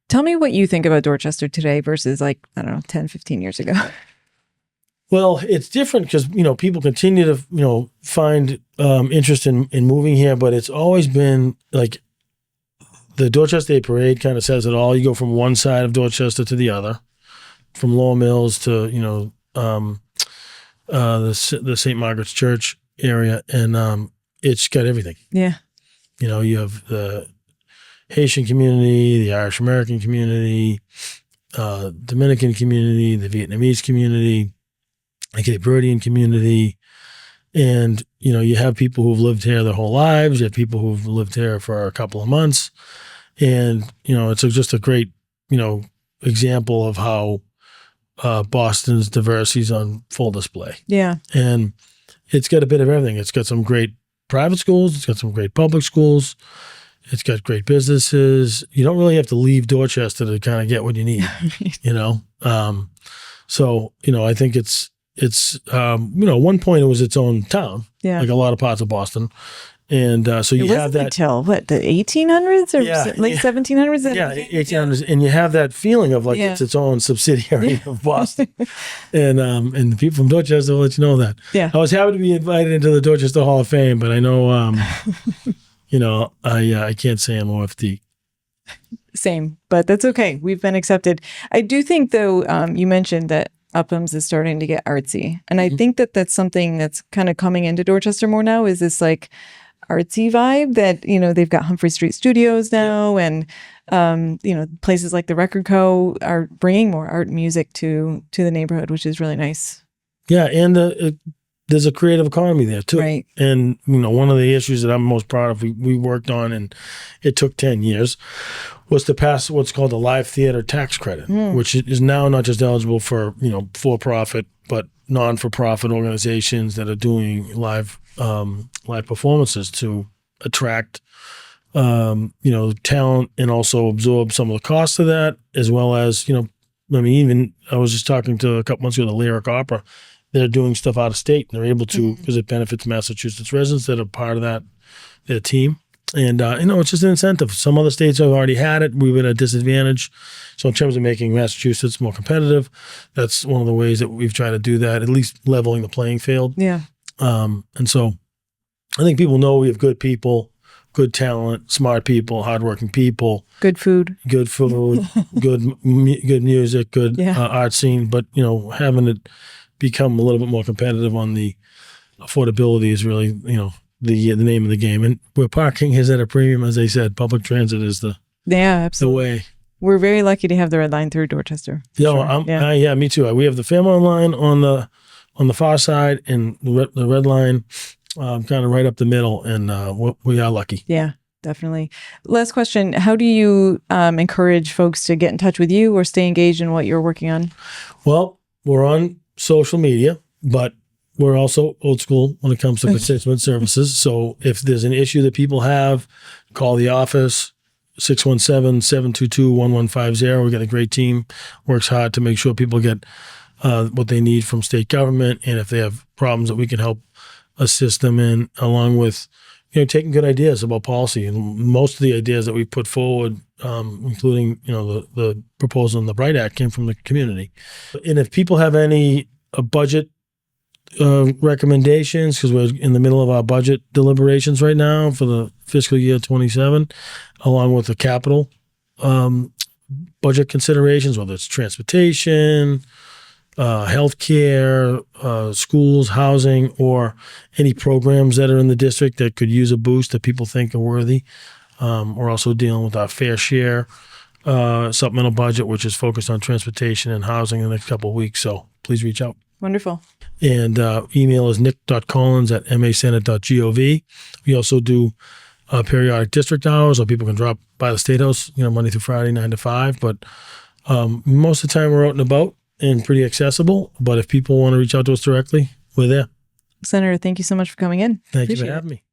Speaker 1: Tell me what you think about Dorchester today versus 10, 15 years ago.
Speaker 4: Well, it's different because, people continue to, find interest in moving here, but it's always been like the Dorchester Day Parade kind of says it all. You go from one side of Dorchester to the other, from Lower Mills to, the St. Margaret's Church area, and it's got everything.
Speaker 1: Yeah.
Speaker 4: You have the Haitian community, the Irish American community, Dominican community, the Vietnamese community, the Cape Verdean community. And, you have people who've lived here their whole lives. You have people who've lived here for a couple of months. And, it's just a great, example of how Boston's diversity is on full display.
Speaker 1: Yeah.
Speaker 4: And it's got a bit of everything. It's got some great private schools. It's got some great public schools. It's got great businesses. You don't really have to leave Dorchester to kind of get what you need, So, I think it's one point it was its own town, like a lot of parts of Boston. And so you have that
Speaker 1: till what, the 1800s or late 1700s?
Speaker 4: Yeah, 1800s, and you have that feeling of like it's its own subsidiary of Boston, and the people from Dorchester will let you know that.
Speaker 1: Yeah,
Speaker 4: I was happy to be invited into the Dorchester Hall of Fame, but I know, I can't say I'm OFD.
Speaker 1: Same, but that's okay. We've been accepted. I do think, though, you mentioned that Upham's is starting to get artsy, and I think that that's something that's kind of coming into Dorchester more now. Is this like artsy vibe that they've got Humphrey Street Studios now, and places like the Record Co. are bringing more art and music to the neighborhood, which is really nice.
Speaker 4: Yeah, and there's a creative economy there too.
Speaker 1: Right.
Speaker 4: And one of the issues that I'm most proud of, we worked on, and it took 10 years, was to pass what's called the live theater tax credit, which is now not just eligible for for-profit, but non-for-profit organizations that are doing live performances to attract talent and also absorb some of the costs of that, as well as even I was just talking to a couple months ago the Lyric Opera. They're doing stuff out of state, and they're able to because it benefits Massachusetts residents that are part of their team. And it's just an incentive. Some other states have already had it. We've been at a disadvantage. So in terms of making Massachusetts more competitive, that's one of the ways that we've tried to do that, at least leveling the playing field.
Speaker 1: Yeah.
Speaker 4: And so I think people know we have good people, good talent, smart people, hardworking people.
Speaker 1: Good food,
Speaker 4: good music, good art scene. But, having it become a little bit more competitive on the affordability is really, the name of the game. And where parking is at a premium, as I said, public transit is the way.
Speaker 1: We're very lucky to have the Red Line through Dorchester.
Speaker 4: Yeah, me too. We have the Fairmont line on the far side, and the Red Line kind of right up the middle, and we are lucky.
Speaker 1: Yeah, definitely. Last question. How do you encourage folks to get in touch with you or stay engaged in what you're working on?
Speaker 4: Well, we're on social media, but we're also old school when it comes to constituent services. So if there's an issue that people have, call the office, 617-722-1150. We got a great team, works hard to make sure people get what they need from state government. And if they have problems that we can help assist them in, along with, taking good ideas about policy. And most of the ideas that we put forward, including, the proposal in the Bright Act, came from the community. And if people have any budget recommendations, because we're in the middle of our budget deliberations right now for the fiscal year 27, along with the capital budget considerations, whether it's transportation, healthcare, schools, housing, or any programs that are in the district that could use a boost that people think are worthy. We're also dealing with our fair share supplemental budget, which is focused on transportation and housing in the next couple of weeks. So please reach out.
Speaker 1: Wonderful.
Speaker 4: And email is nick.collins@masenate.gov. We also do periodic district hours, so people can drop by the State House, Monday through Friday, 9 to 5. But most of the time we're out and about and pretty accessible. But if people want to reach out to us directly, we're there.
Speaker 1: Senator, thank you so much for coming in.
Speaker 4: Thank you for having me.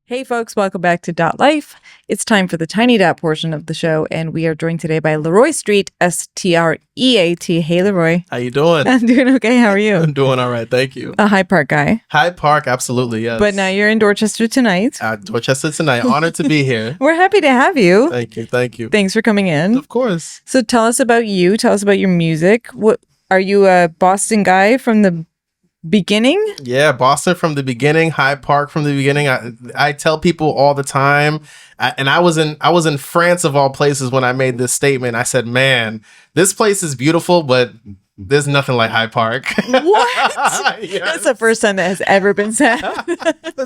Speaker 1: Hey folks, welcome back to Dot Life. It's time for the Tiny Dot portion of the show, and we are joined today by Laroy Streat, S-T-R-E-A-T. Hey Laroy.
Speaker 5: How you doing?
Speaker 1: I'm doing okay. How are you?
Speaker 5: I'm doing all right, thank you.
Speaker 1: A Hyde Park guy.
Speaker 5: Hyde Park, absolutely, yes.
Speaker 1: But now you're in Dorchester tonight.
Speaker 5: Dorchester tonight. Honored to be here.
Speaker 1: We're happy to have you.
Speaker 5: Thank you.
Speaker 1: Thanks for coming in.
Speaker 5: Of course.
Speaker 1: So tell us about you. Tell us about your music. What are you, a Boston guy from the beginning?
Speaker 5: Yeah, Boston from the beginning, Hyde Park from the beginning. I tell people all the time, and I was in France of all places when I made this statement. I said, "Man, this place is beautiful, but there's nothing like Hyde Park."
Speaker 1: What? Yes. That's the first time that has ever been said.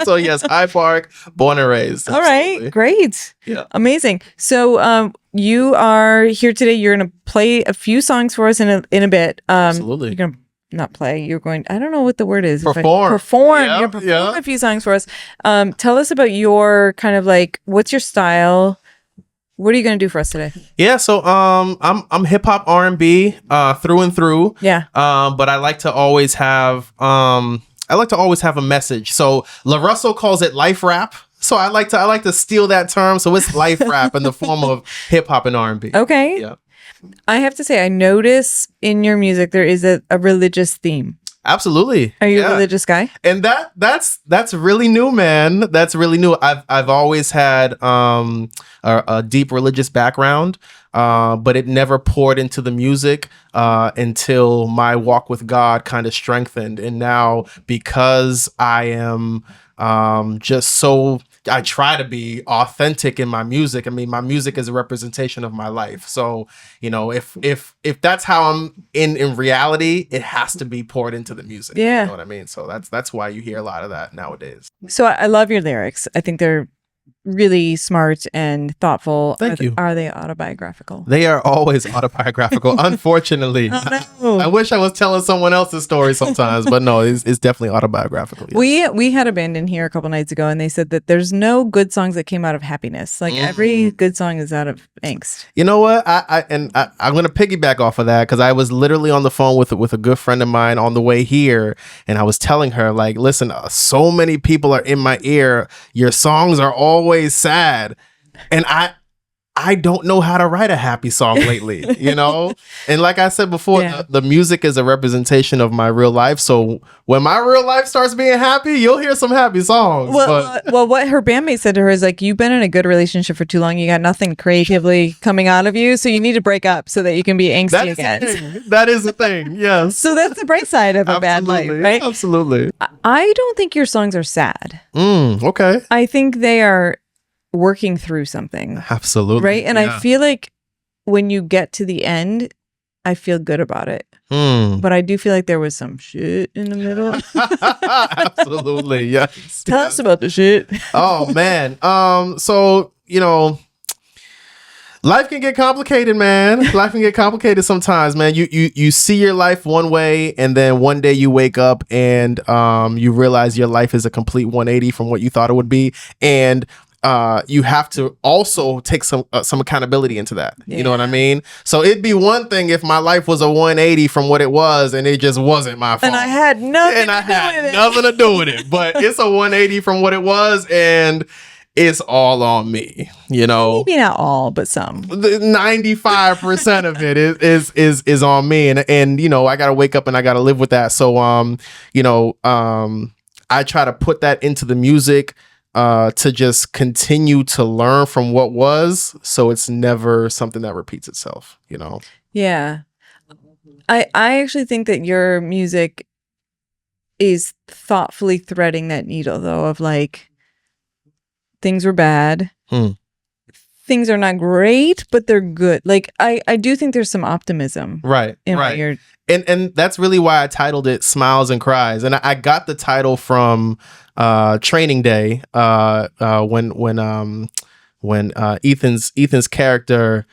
Speaker 5: So yes, Hyde Park, born and raised.
Speaker 1: Absolutely. All right, great.
Speaker 5: Yeah,
Speaker 1: amazing. So you are here today. You're going to play a few songs for us in a bit.
Speaker 5: Absolutely.
Speaker 1: You're going to not play. You're going, I don't know what the word is.
Speaker 5: Perform.
Speaker 1: Perform. You're performing a few songs for us. Tell us about your kind of like, what's your style? What are you going to do for us today?
Speaker 5: Yeah, so I'm hip hop R&B through and through.
Speaker 1: Yeah.
Speaker 5: But I like to always have a message. So LaRussell calls it life rap. So I like to steal that term. So it's life rap in the form of hip hop and R&B.
Speaker 1: Okay.
Speaker 5: Yeah.
Speaker 1: I have to say, I notice in your music there is a religious theme.
Speaker 5: Absolutely.
Speaker 1: Are you a religious guy?
Speaker 5: And that's really new, man. That's really new. I've always had a deep religious background, but it never poured into the music until my walk with God kind of strengthened. And now, because I am I try to be authentic in my music. I mean, my music is a representation of my life. So, if that's how I'm in reality, it has to be poured into the music.
Speaker 1: Yeah.
Speaker 5: You know what I mean? So that's why you hear a lot of that nowadays.
Speaker 1: So I love your lyrics. I think they're really smart and thoughtful.
Speaker 5: Thank you.
Speaker 1: Are they autobiographical?
Speaker 5: They are always autobiographical, unfortunately.
Speaker 1: Oh, no.
Speaker 5: I wish I was telling someone else's story sometimes, but no, it's definitely autobiographical. Yes.
Speaker 1: We had a band in here a couple nights ago, and they said that there's no good songs that came out of happiness. Like every good song is out of angst.
Speaker 5: You know what? I'm going to piggyback off of that because I was literally on the phone with a good friend of mine on the way here, and I was telling her, like, listen, so many people are in my ear. Your songs are always sad, and I don't know how to write a happy song lately, And like I said before, the music is a representation of my real life. So when my real life starts being happy, you'll hear some happy songs.
Speaker 1: Well, what her bandmate said to her is like, you've been in a good relationship for too long. You got nothing creatively coming out of you. So you need to break up so that you can be angsty again.
Speaker 5: That is the thing. Yes.
Speaker 1: So that's the bright side of a bad life, right?
Speaker 5: Absolutely.
Speaker 1: I don't think your songs are sad.
Speaker 5: Okay.
Speaker 1: I think they are working through something.
Speaker 5: Absolutely.
Speaker 1: Right. And I feel like when you get to the end, I feel good about it. But I do feel like there was some shit in the middle.
Speaker 5: Absolutely. Yes.
Speaker 1: Tell us about the shit.
Speaker 5: Oh man. So, life can get complicated, man. Life can get complicated sometimes, man. You see your life one way, and then one day you wake up and you realize your life is a complete 180 from what you thought it would be. And you have to also take some accountability into that. Yeah. You know what I mean? So it'd be one thing if my life was a 180 from what it was and it just wasn't my fault.
Speaker 1: And I had nothing to do with it.
Speaker 5: But it's a 180 from what it was, and it's all on me,
Speaker 1: Maybe not all, but some.
Speaker 5: 95% of it is on me. And I gotta wake up and I gotta live with that. So I try to put that into the music to just continue to learn from what was, so it's never something that repeats itself,
Speaker 1: Yeah. I actually think that your music is thoughtfully threading that needle, though, of like, things were bad. Things are not great, but they're good. Like, I do think there's some optimism.
Speaker 5: Right.
Speaker 1: Right.
Speaker 5: And that's really why I titled it Smiles and Cries. And I got the title from Training Day when Ethan's character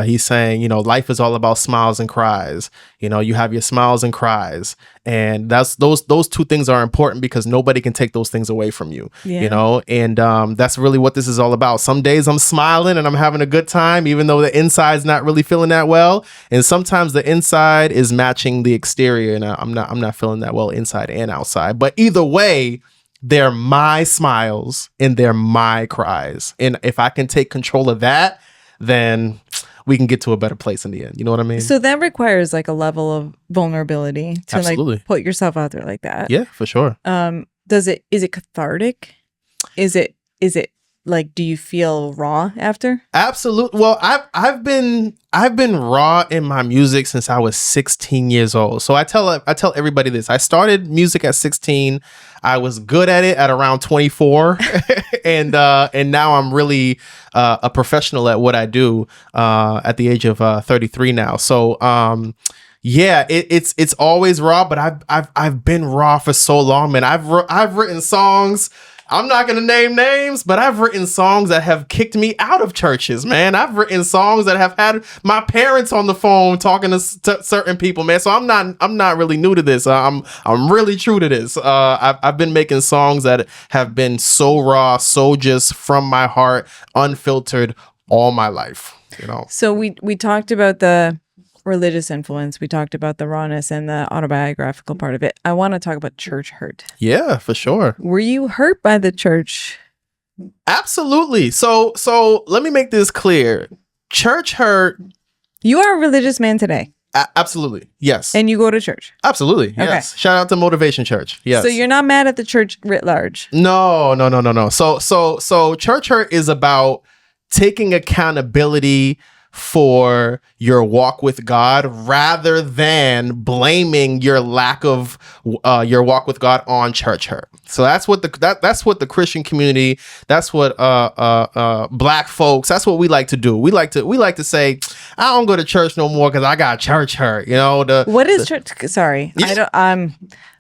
Speaker 5: he's saying, life is all about smiles and cries. You have your smiles and cries, and those two things are important because nobody can take those things away from you.
Speaker 1: Yeah.
Speaker 5: And that's really what this is all about. Some days I'm smiling and I'm having a good time, even though the inside's not really feeling that well. And sometimes the inside is matching the exterior, and I'm not feeling that well inside and outside. But either way, they're my smiles and they're my cries. And if I can take control of that, then we can get to a better place in the end. You know what I mean?
Speaker 1: So that requires like a level of vulnerability to
Speaker 5: Absolutely.
Speaker 1: like put yourself out there like that.
Speaker 5: Yeah, for sure.
Speaker 1: Is it cathartic? Is it like, do you feel raw after?
Speaker 5: Absolutely. Well, I've been raw in my music since I was 16 years old. So I tell everybody this. I started music at 16. I was good at it at around 24, and now I'm really a professional at what I do at the age of 33 now. So yeah, it's always raw, but I've been raw for so long, man. I've written songs. I'm not going to name names, but I've written songs that have kicked me out of churches, man. I've written songs that have had my parents on the phone talking to certain people, man. So I'm not really new to this. I'm really true to this. I've been making songs that have been so raw, so just from my heart, unfiltered all my life,
Speaker 1: So we talked about the religious influence. We talked about the rawness and the autobiographical part of it. I want to talk about church hurt.
Speaker 5: Yeah, for sure.
Speaker 1: Were you hurt by the church?
Speaker 5: Absolutely. So let me make this clear. Church hurt.
Speaker 1: You are a religious man today.
Speaker 5: Absolutely. Yes.
Speaker 1: And you go to church.
Speaker 5: Absolutely. Yes.
Speaker 1: Okay.
Speaker 5: Shout out to Motivation Church. Yes.
Speaker 1: So you're not mad at the church writ large.
Speaker 5: No. So church hurt is about taking accountability for your walk with God rather than blaming your lack of your walk with God on church hurt. So that's what that's what the Christian community, that's what black folks, that's what we like to do. We like to say, I don't go to church no more because I got church hurt. What
Speaker 1: is church? Sorry, yeah.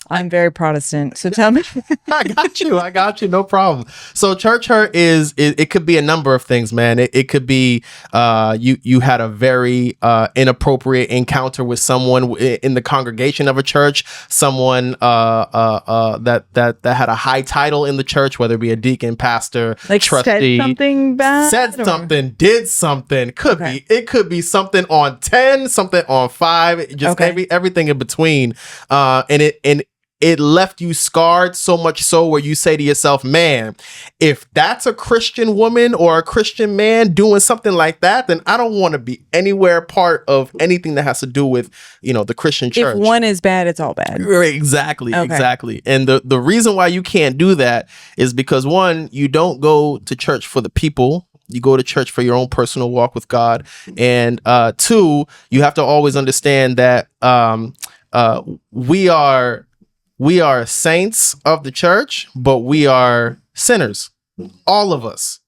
Speaker 1: I'm very Protestant, so tell me.
Speaker 5: I got you. No problem. So church hurt it could be a number of things, man. It could be you had a very inappropriate encounter with someone in the congregation of a church, someone that had a high title in the church, whether it be a deacon, pastor,
Speaker 1: like
Speaker 5: trustee,
Speaker 1: said something bad,
Speaker 5: something, did something. It could be something on 10, something on 5, just everything in between, and it left you scarred so much so where you say to yourself, man, if that's a Christian woman or a Christian man doing something like that, then I don't want to be anywhere part of anything that has to do with, the Christian church.
Speaker 1: If one is bad, it's all bad.
Speaker 5: Exactly. And the reason why you can't do that is because, one, you don't go to church for the people. You go to church for your own personal walk with God. And 2, you have to always understand that we are saints of the church, but we are sinners. All of us,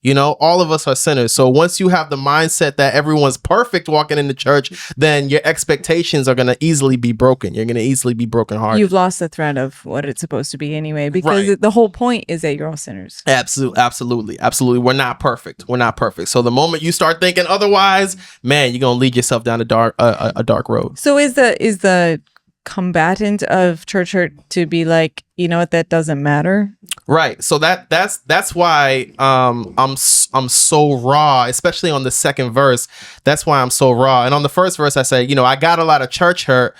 Speaker 5: all of us are sinners. So once you have the mindset that everyone's perfect walking in the church, then your expectations are going to easily be broken. You're going to easily be brokenhearted.
Speaker 1: You've lost the thread of what it's supposed to be anyway, because the whole point is that you're all sinners.
Speaker 5: Absolutely. We're not perfect. So the moment you start thinking otherwise, man, you're going to lead yourself down a dark road.
Speaker 1: So is the combatant of church hurt to be like, you know what, that doesn't matter,
Speaker 5: right? So that's why I'm so raw, especially on the second verse. That's why I'm so raw. And on the first verse I say, I got a lot of church hurt.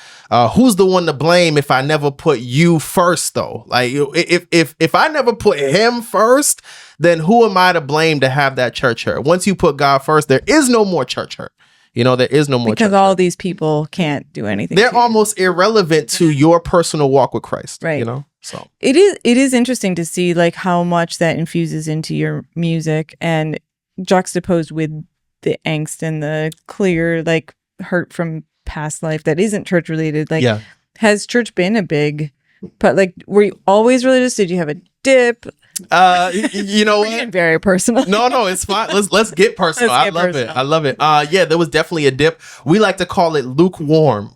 Speaker 5: Who's the one to blame if I never put you first, though? Like, if I never put him first, then who am I to blame to have that church hurt? Once you put God first, there is no more church hurt. There is no more
Speaker 1: because all these people can't do anything.
Speaker 5: They're almost irrelevant to your personal walk with Christ.
Speaker 1: Right.
Speaker 5: So
Speaker 1: it is interesting to see like how much that infuses into your music and juxtaposed with the angst and the clear like hurt from past life that isn't church related. Like, has church been a big? But like, were you always religious? Did you have a dip?
Speaker 5: You know what?
Speaker 1: Very personal.
Speaker 5: No, it's fine. Let's get personal. I love it. Yeah, there was definitely a dip. We like to call it lukewarm.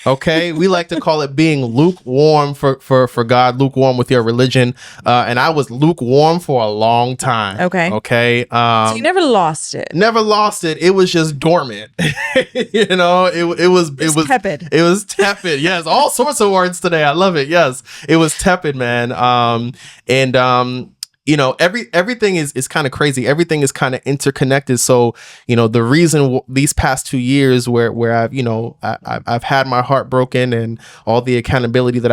Speaker 5: Okay. We like to call it being lukewarm for God, lukewarm with your religion. And I was lukewarm for a long time. Okay.
Speaker 1: So you never lost it.
Speaker 5: Never lost it. It was just dormant. It was
Speaker 1: tepid.
Speaker 5: It was tepid. Yes, all sorts of words today. I love it. Yes, it was tepid, man. Everything is kind of crazy. Everything is kind of interconnected. So, the reason these past 2 years where I've had my heart broken and all the accountability that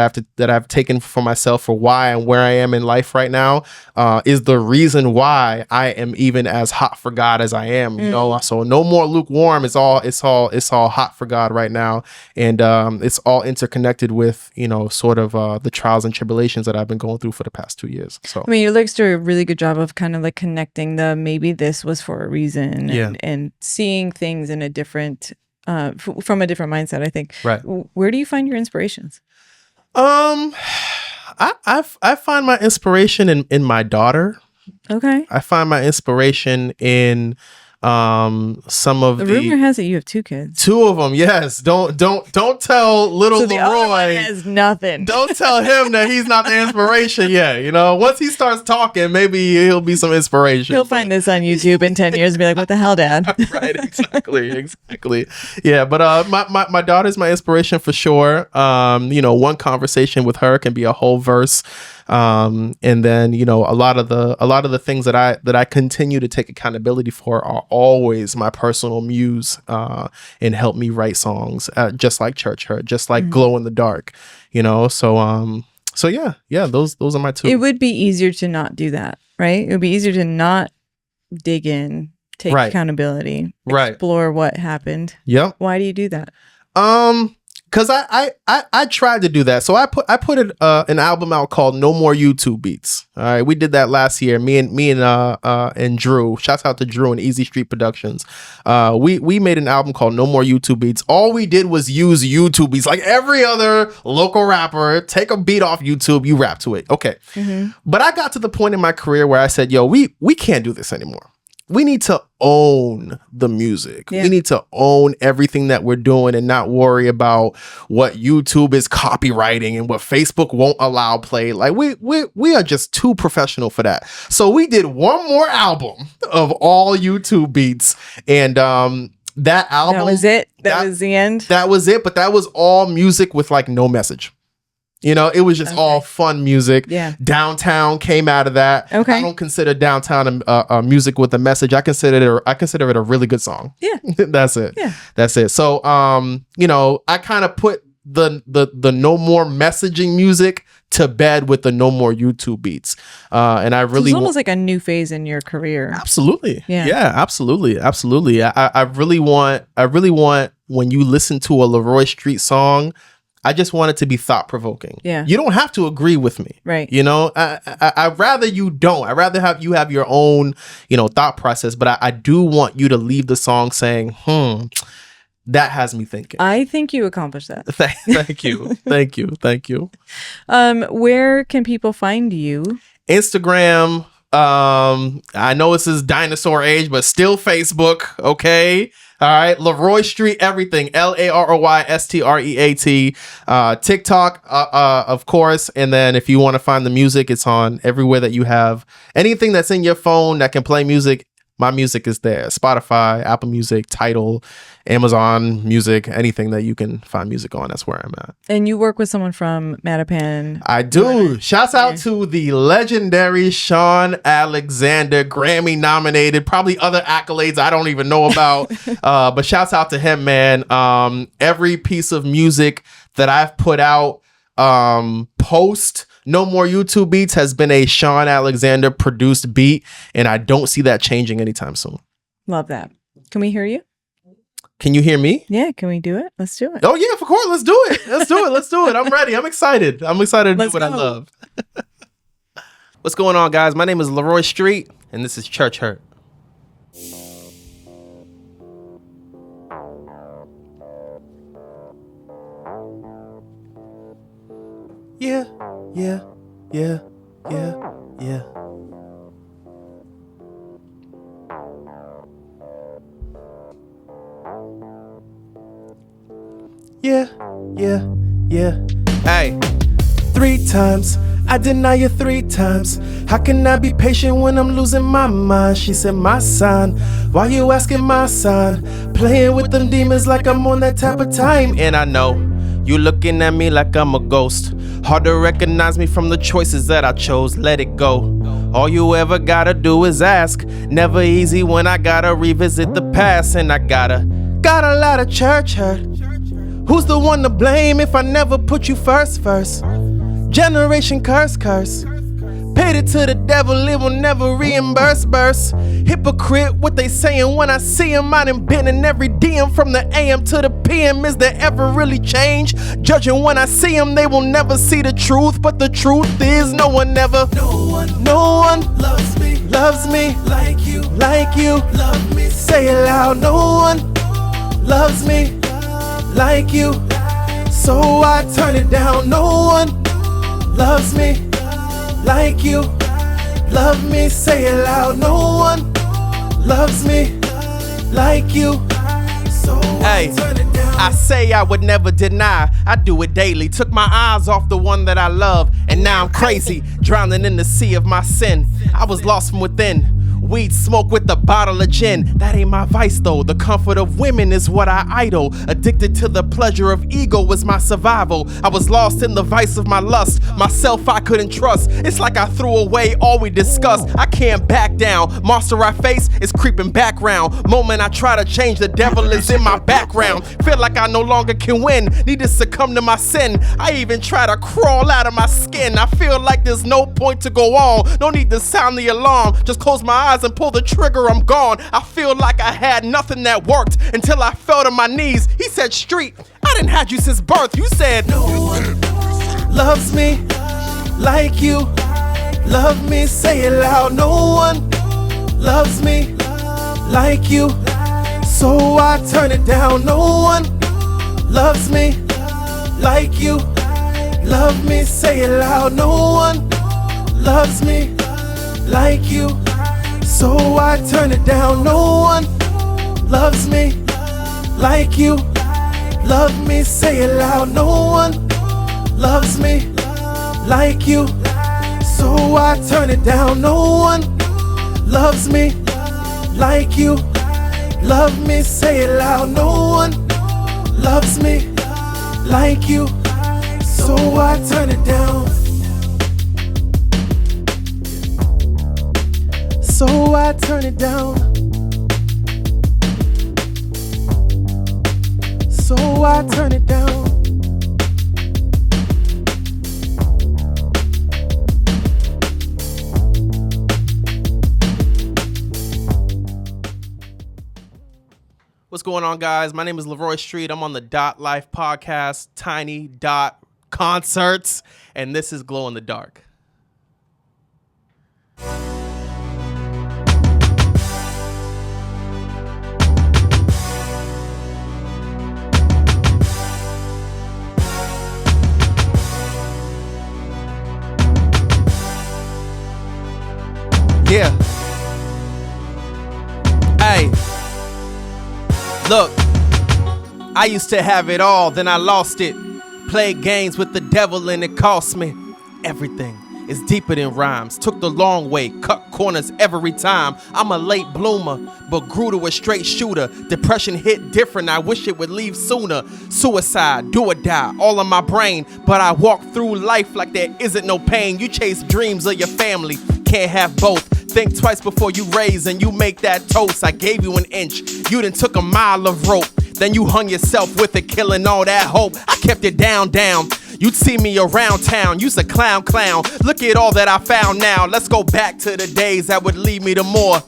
Speaker 5: I've taken for myself for why and where I am in life right now, is the reason why I am even as hot for God as I am, so no more lukewarm. It's all hot for God right now. And, it's all interconnected with, sort of, the trials and tribulations that I've been going through for the past 2 years. So,
Speaker 1: I mean, your lyrics do a really good job of kind of like connecting maybe this was for a reason and seeing things in a different from a different mindset, I think.
Speaker 5: Right.
Speaker 1: Where do you find your inspirations?
Speaker 5: I find my inspiration in my daughter.
Speaker 1: Okay.
Speaker 5: I find my inspiration in some of
Speaker 1: the rumor has it you have 2 kids.
Speaker 5: 2 of them, yes. Don't tell little
Speaker 1: so the
Speaker 5: Laroy
Speaker 1: other one has nothing.
Speaker 5: Don't tell him that he's not the inspiration yet. Once he starts talking, maybe he'll be some inspiration.
Speaker 1: He'll find this on YouTube in 10 years and be like, what the hell, Dad?
Speaker 5: Right, exactly. Yeah, but my daughter's my inspiration for sure. One conversation with her can be a whole verse. And then, a lot of the things that I continue to take accountability for are always my personal muse, and help me write songs, just like Church Hurt, just like Glow in the Dark, so yeah, those are my 2.
Speaker 1: It would be easier to not do that, right? It would be easier to not dig in, take accountability, explore what happened.
Speaker 5: Yep.
Speaker 1: Why do you do that?
Speaker 5: Because I tried to do that. So I put an album out called No More YouTube Beats. All right, we did that last year. Me and Drew. Shouts out to Drew and Easy Street Productions. We made an album called No More YouTube Beats. All we did was use YouTube beats, like every other local rapper. Take a beat off YouTube, you rap to it. Okay, but I got to the point in my career where I said, "Yo, we can't do this anymore. We need to own the music. We need to own everything that we're doing and not worry about what YouTube is copywriting and what Facebook won't allow play. Like we are just too professional for that." So we did one more album of all YouTube beats, and that album,
Speaker 1: that was it. That was the end.
Speaker 5: That was it. But that was all music with like no message. You know, it was just all fun music. Yeah. Downtown came out of that. Okay. I don't consider Downtown music with a message. I consider it a really good song. Yeah. That's it. Yeah. That's it. So, you know, I kind of put the no more messaging music to bed with the no more YouTube beats. And I really,
Speaker 1: it's almost like a new phase in your career.
Speaker 5: Absolutely. Yeah, absolutely. Absolutely. I really want when you listen to a Laroy Streat song, I just want it to be thought provoking. Yeah. You don't have to agree with me. Right. You know, I'd rather you don't. I'd rather have you have your own, you know, thought process. But I do want you to leave the song saying, that has me thinking.
Speaker 1: I think you accomplished that.
Speaker 5: Thank you. Thank you. Thank you.
Speaker 1: Where can people find you?
Speaker 5: Instagram. I know this is dinosaur age, but still Facebook. Okay. All right. Laroy Streat, everything. LaroyStreat. TikTok, of course. And then if you want to find the music, it's on everywhere that you have anything that's in your phone that can play music. My music is there. Spotify, Apple Music, Tidal, Amazon Music, anything that you can find music on. That's where I'm at.
Speaker 1: And you work with someone from Mattapan.
Speaker 5: I do. Shouts out to the legendary Sean Alexander, Grammy nominated, probably other accolades I don't even know about. But shouts out to him, man. Every piece of music that I've put out post No More YouTube Beats has been a Sean Alexander produced beat, and I don't see that changing anytime soon.
Speaker 1: Love that. Can we hear you?
Speaker 5: Can you hear me?
Speaker 1: Yeah, can we do it? Let's do it.
Speaker 5: Oh yeah, of course. Let's do it. Let's do it. Let's do it. I'm ready. I'm excited. I'm excited to do what I love. What's going on, guys? My name is Laroy Streat, and this is Church Hurt. Yeah, yeah, yeah, yeah, yeah. Yeah, yeah, yeah. Hey, 3 times. I deny you 3 times. How can I be patient when I'm losing my mind? She said, my sign. Why you asking my sign? Playing with them demons like I'm on that type of time. And I know you looking at me like I'm a ghost. Hard to recognize me from the choices that I chose. Let it go. All you ever gotta do is ask. Never easy when I gotta revisit the past. And I got a lot of church hurt. Who's the one to blame if I never put you first? Generation curse. Paid it to the devil, it will never reimburse. Hypocrite, what they saying when I see them. I done been in every DM from the AM to the PM. Is there ever really change? Judging when I see them, they will never see the truth. But the truth is no one loves me like you love me. Say it loud, no one loves me like you. So I turn it down, no one loves me like you love me. Say it loud, no one loves me like you. So hey, I say I would never deny, I do it daily. Took my eyes off the one that I love, and now I'm crazy, drowning in the sea of my sin. I was lost from within. Weed smoke with a bottle of gin. That ain't my vice though. The comfort of women is what I idol. Addicted to the pleasure of ego was my survival. I was lost in the vice of my lust. Myself I couldn't trust. It's like I threw away all we discussed. I can't back down. Monster I face is creeping background. Moment I try to change, the devil is in my background. Feel like I no longer can win. Need to succumb to my sin. I even try to crawl out of my skin. I feel like there's no point to go on. No need to sound the alarm. Just close my eyes and pull the trigger, I'm gone. I feel like I had nothing that worked until I fell to my knees. He said, Streat, I I done had you since birth. You said no one loves me like you. Love me, say it loud. No one loves me like you. So I turn it down. No one loves me like you. Love me, say it loud. No one loves me like you. So I turn it down. No one loves me like you. Love me, say it loud. No one loves me like you. So I turn it down. No one loves me like you. Love me, say it loud. No one loves me like you. So I turn it down. So I turn it down. So I turn it down. What's going on, guys? My name is Laroy Streat. I'm on the Dot Life podcast, Tiny Dot Concerts, and this is Glow in the Dark. Yeah. Hey. Look, I used to have it all, then I lost it. Played games with the devil and it cost me everything. It's deeper than rhymes. Took the long way, cut corners every time. I'm a late bloomer, but grew to a straight shooter. Depression hit different, I wish it would leave sooner. Suicide, do or die, all in my brain. But I walk through life like there isn't no pain. You chase dreams of your family, can't have both. Think twice before you raise and you make that toast. I gave you an inch, you done took a mile of rope. Then you hung yourself with it, killing all that hope. I kept it down. You'd see me around town, you's a clown. Look at all that I found now. Let's go back to the days that would lead me to more.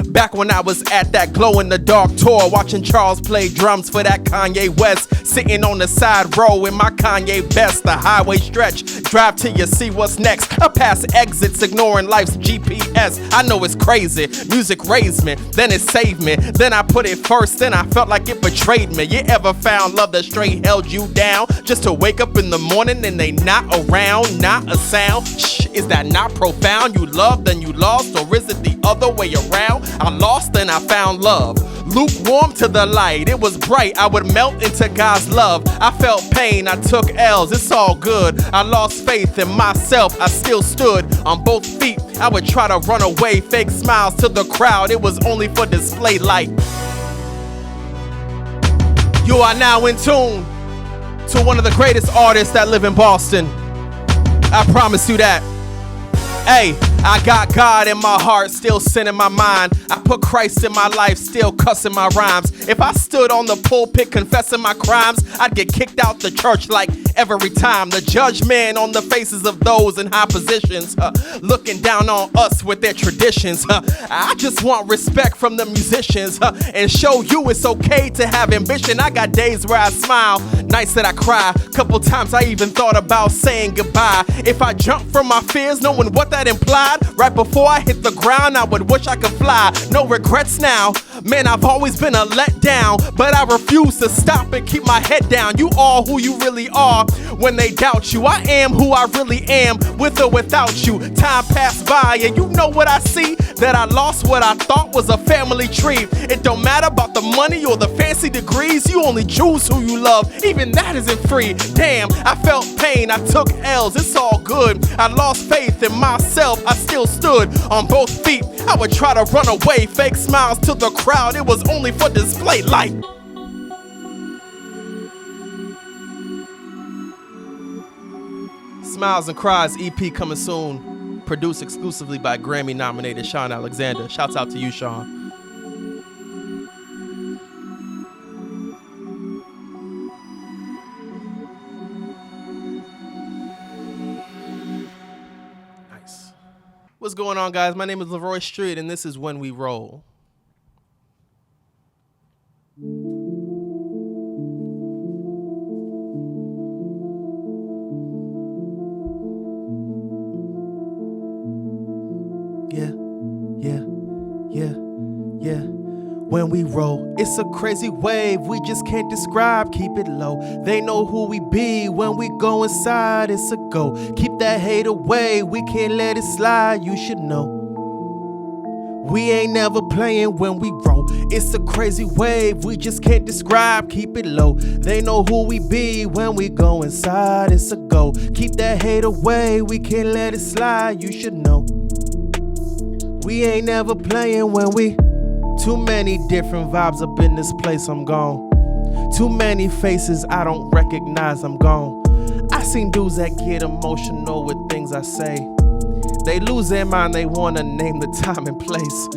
Speaker 5: Back when I was at that Glow in the Dark tour, watching Charles play drums for that Kanye West, sitting on the side row in my Kanye best. The highway stretch, drive till you see what's next. I pass exits, ignoring life's GPS. I know it's crazy, music raised me, then it saved me. Then I put it first, then I felt like it betrayed me. You ever found love that straight held you down, just to wake up in the morning and they not around, not a sound? Shh, is that not profound? You loved, then you lost, or is it the other way around? I lost, then I found love. Lukewarm to the light, it was bright, I would melt into God's love. I felt pain, I took L's, it's all good. I lost faith in myself, I still stood on both feet. I would try to run away, fake smiles to the crowd, it was only for display light. You are now in tune to one of the greatest artists that live in Boston. I promise you that. Hey, I got God in my heart, still sin in my mind. I put Christ in my life, still cussing my rhymes. If I stood on the pulpit confessing my crimes, I'd get kicked out the church like every time. The judgment on the faces of those in high positions, looking down on us with their traditions. I just want respect from the musicians, and show you it's okay to have ambition. I got days where I smile, nights that I cry. Couple times I even thought about saying goodbye. If I jump from my fears, knowing what that implied, right before I hit the ground, I would wish I could fly. No regrets now, man, I've always been a letdown, but I refuse to stop and keep my head down. You are who you really are when they doubt you. I am who I really am, with or without you. Time passed by and you know what I see, that I lost what I thought was a family tree. It don't matter about the money or the fancy degrees, you only choose who you love, even that isn't free. Damn, I felt pain, I took L's, it's all good. I lost faith in myself, I still stood on both feet. I would try to run away, fake smiles to the crowd, it was only for display light. Smiles and Cries EP coming soon. Produced exclusively by Grammy-nominated Sean Alexander. Shouts out to you, Sean. Nice. What's going on, guys? My name is Laroy Streat, and this is When We Roll. we roll. It's a crazy wave, we just can't describe, keep it low. They know who we be when we go inside, it's a go. Keep that hate away, we can't let it slide, you should know. We ain't never playing when we roll. It's a crazy wave, we just can't describe, keep it low. They know who we be when we go inside, it's a go. Keep that hate away, we can't let it slide, you should know. We ain't never playing when we... Too many different vibes up in this place, I'm gone. Too many faces I don't recognize, I'm gone. I seen dudes that get emotional with things I say. They lose their mind, they wanna name the time and place.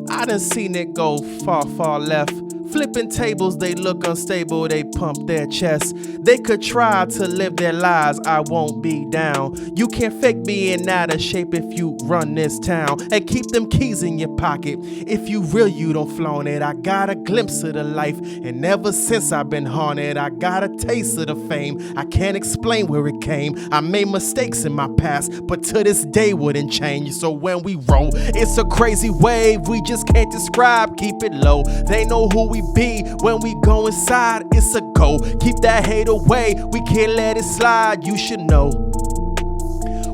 Speaker 5: I done seen it go far, far left. Flipping tables, they look unstable, they pump their chest. They could try to live their lives, I won't be down. You can't fake being out of shape if you run this town. And keep them keys in your pocket. If you real, you don't flaunt it. I got a glimpse of the life, and ever since I've been haunted, I got a taste of the fame. I can't explain where it came. I made mistakes in my past, but to this day wouldn't change. So when we roll, it's a crazy wave, we just can't describe, keep it low. They know who we be when we go inside, it's a go. Keep that hate away, we can't let it slide, you should know.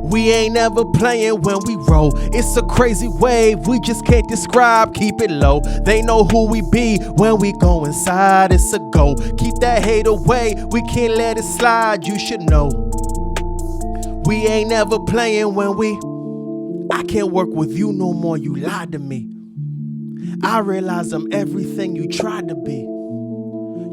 Speaker 5: We ain't never playing when we roll. It's a crazy wave, we just can't describe, keep it low. They know who we be when we go inside, it's a go. Keep that hate away, we can't let it slide, you should know. We ain't never playing when we... I can't work with you no more, you lied to me. I realize I'm everything you tried to be.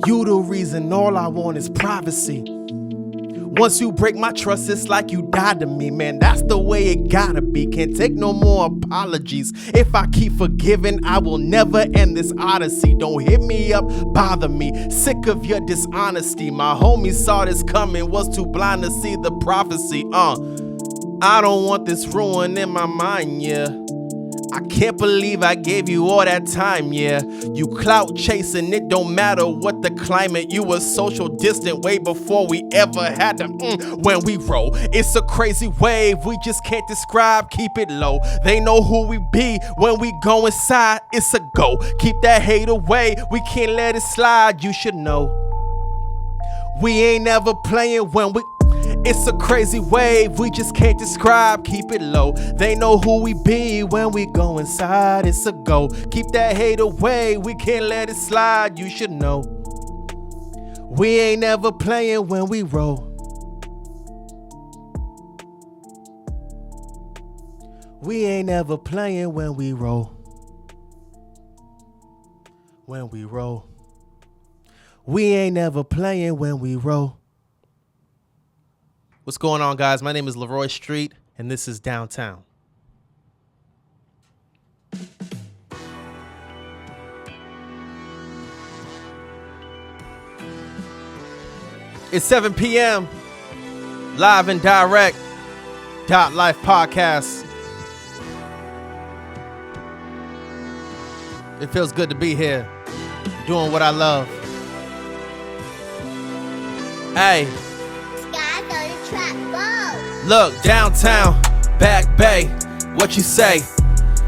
Speaker 5: You the reason all I want is privacy. Once you break my trust, it's like you died to me, man. That's the way it gotta be. Can't take no more apologies. If I keep forgiving, I will never end this odyssey. Don't hit me up, bother me. Sick of your dishonesty. My homie saw this coming, was too blind to see the prophecy. I don't want this ruin in my mind, yeah. I can't believe I gave you all that time, yeah. You clout chasing, it don't matter what the climate. You were social distant way before we ever had to when we roll. It's a crazy wave, we just can't describe, keep it low. They know who we be when we go inside, it's a go. Keep that hate away, we can't let it slide, you should know. We ain't never playing when we... It's a crazy wave, we just can't describe, keep it low. They know who we be when we go inside, it's a go. Keep that hate away, we can't let it slide, you should know. We ain't never playing when we roll. We ain't never playing when we roll. When we roll. We ain't never playing when we roll. What's going on, guys? My name is Laroy Streat, and this is Downtown. It's 7 p.m. Live and direct. Dot Life Podcast. It feels good to be here, doing what I love. Hey. Look, downtown, Back Bay, what you say?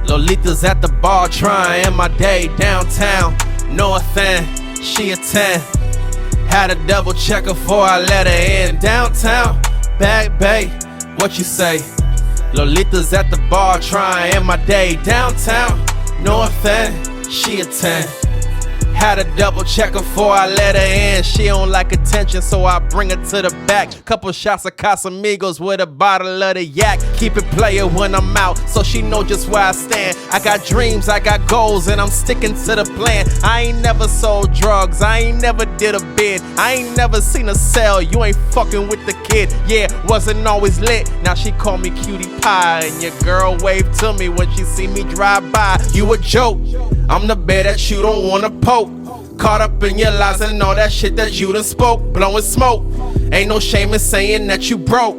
Speaker 5: Lolita's at the bar trying my day. Downtown, North End, she a 10. Had to double check her before I let her in. Downtown, Back Bay, what you say? Lolita's at the bar trying my day. Downtown, North End, she a 10. Had to double check her before I let her in. She don't like attention, so I bring her to the back. Couple shots of Casamigos with a bottle of the yak. Keep it player when I'm out, so she know just where I stand. I got dreams, I got goals, and I'm sticking to the plan. I ain't never sold drugs, I ain't never did a bid. I ain't never seen a sell, you ain't fucking with the kid. Yeah, wasn't always lit, now she call me cutie pie. And your girl waved to me when she see me drive by. You a joke, I'm the bear that you don't wanna poke. Caught up in your lies and all that shit that you done spoke. Blowing smoke, ain't no shame in saying that you broke.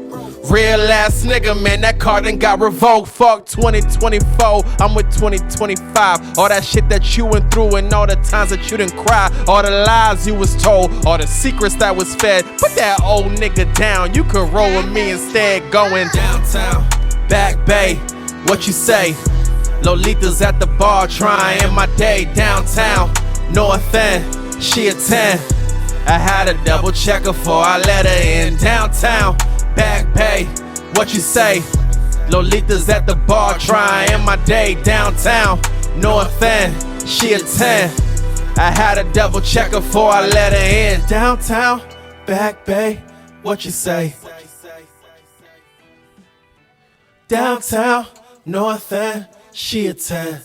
Speaker 5: Real ass nigga, man, that card done got revoked. Fuck 2024, I'm with 2025. All that shit that you went through and all the times that you didn't cry. All the lies you was told, all the secrets that was fed. Put that old nigga down, you could roll with me instead. Going downtown, Back Bay, what you say? Lolita's at the bar trying my day. Downtown, North End, she a 10. I had to double check her before I let her in. Downtown, Back Bay, what you say? Lolita's at the bar trying my day. Downtown, North End, she a 10. I had to double check her before I let her in. Downtown, Back Bay, what you say? Downtown, North End, she a 10.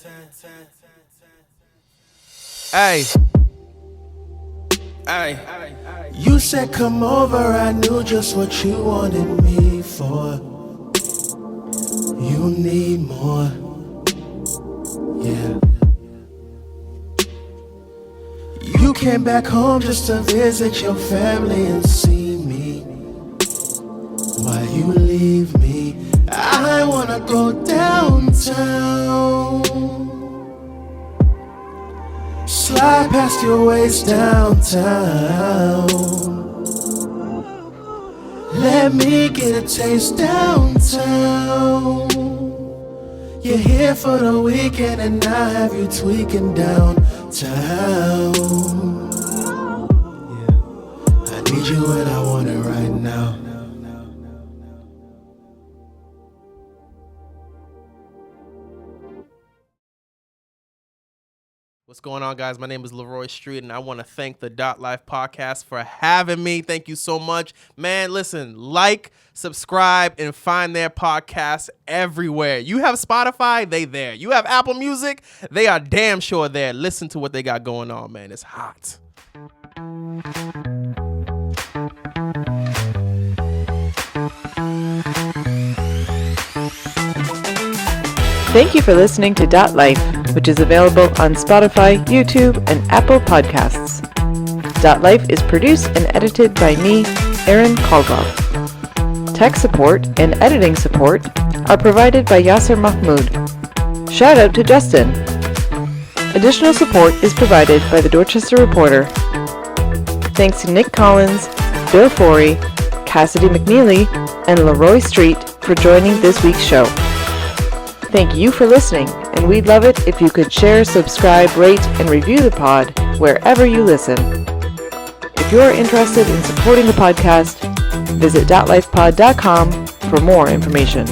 Speaker 5: Hey. Hey. You said come over, I knew just what you wanted me for. You need more. Yeah. You came back home just to visit your family and see me. While you leave me, I wanna go downtown. Slide past your waist downtown. Let me get a taste downtown. You're here for the weekend and I have you tweaking downtown. Yeah. I need you and I want it right now. What's going on, guys? My name is Laroy Streat, and I want to thank the Life podcast for having me. Thank you so much. Man, listen, like, subscribe, and find their podcasts everywhere. You have Spotify, they there. You have Apple Music, they are damn sure there. Listen to what they got going on, man. It's hot.
Speaker 1: Thank you for listening to Life, which is available on Spotify, YouTube, and Apple Podcasts. Life is produced and edited by me, Aaron Caldwell. Tech support and editing support are provided by Yasser Mahmood. Shout out to Justin. Additional support is provided by the Dorchester Reporter. Thanks to Nick Collins, Bill Forry, Cassidy McNeeley, and Laroy Streat for joining this week's show. Thank you for listening, and we'd love it if you could share, subscribe, rate, and review the pod wherever you listen. If you're interested in supporting the podcast, visit .lifepod.com for more information.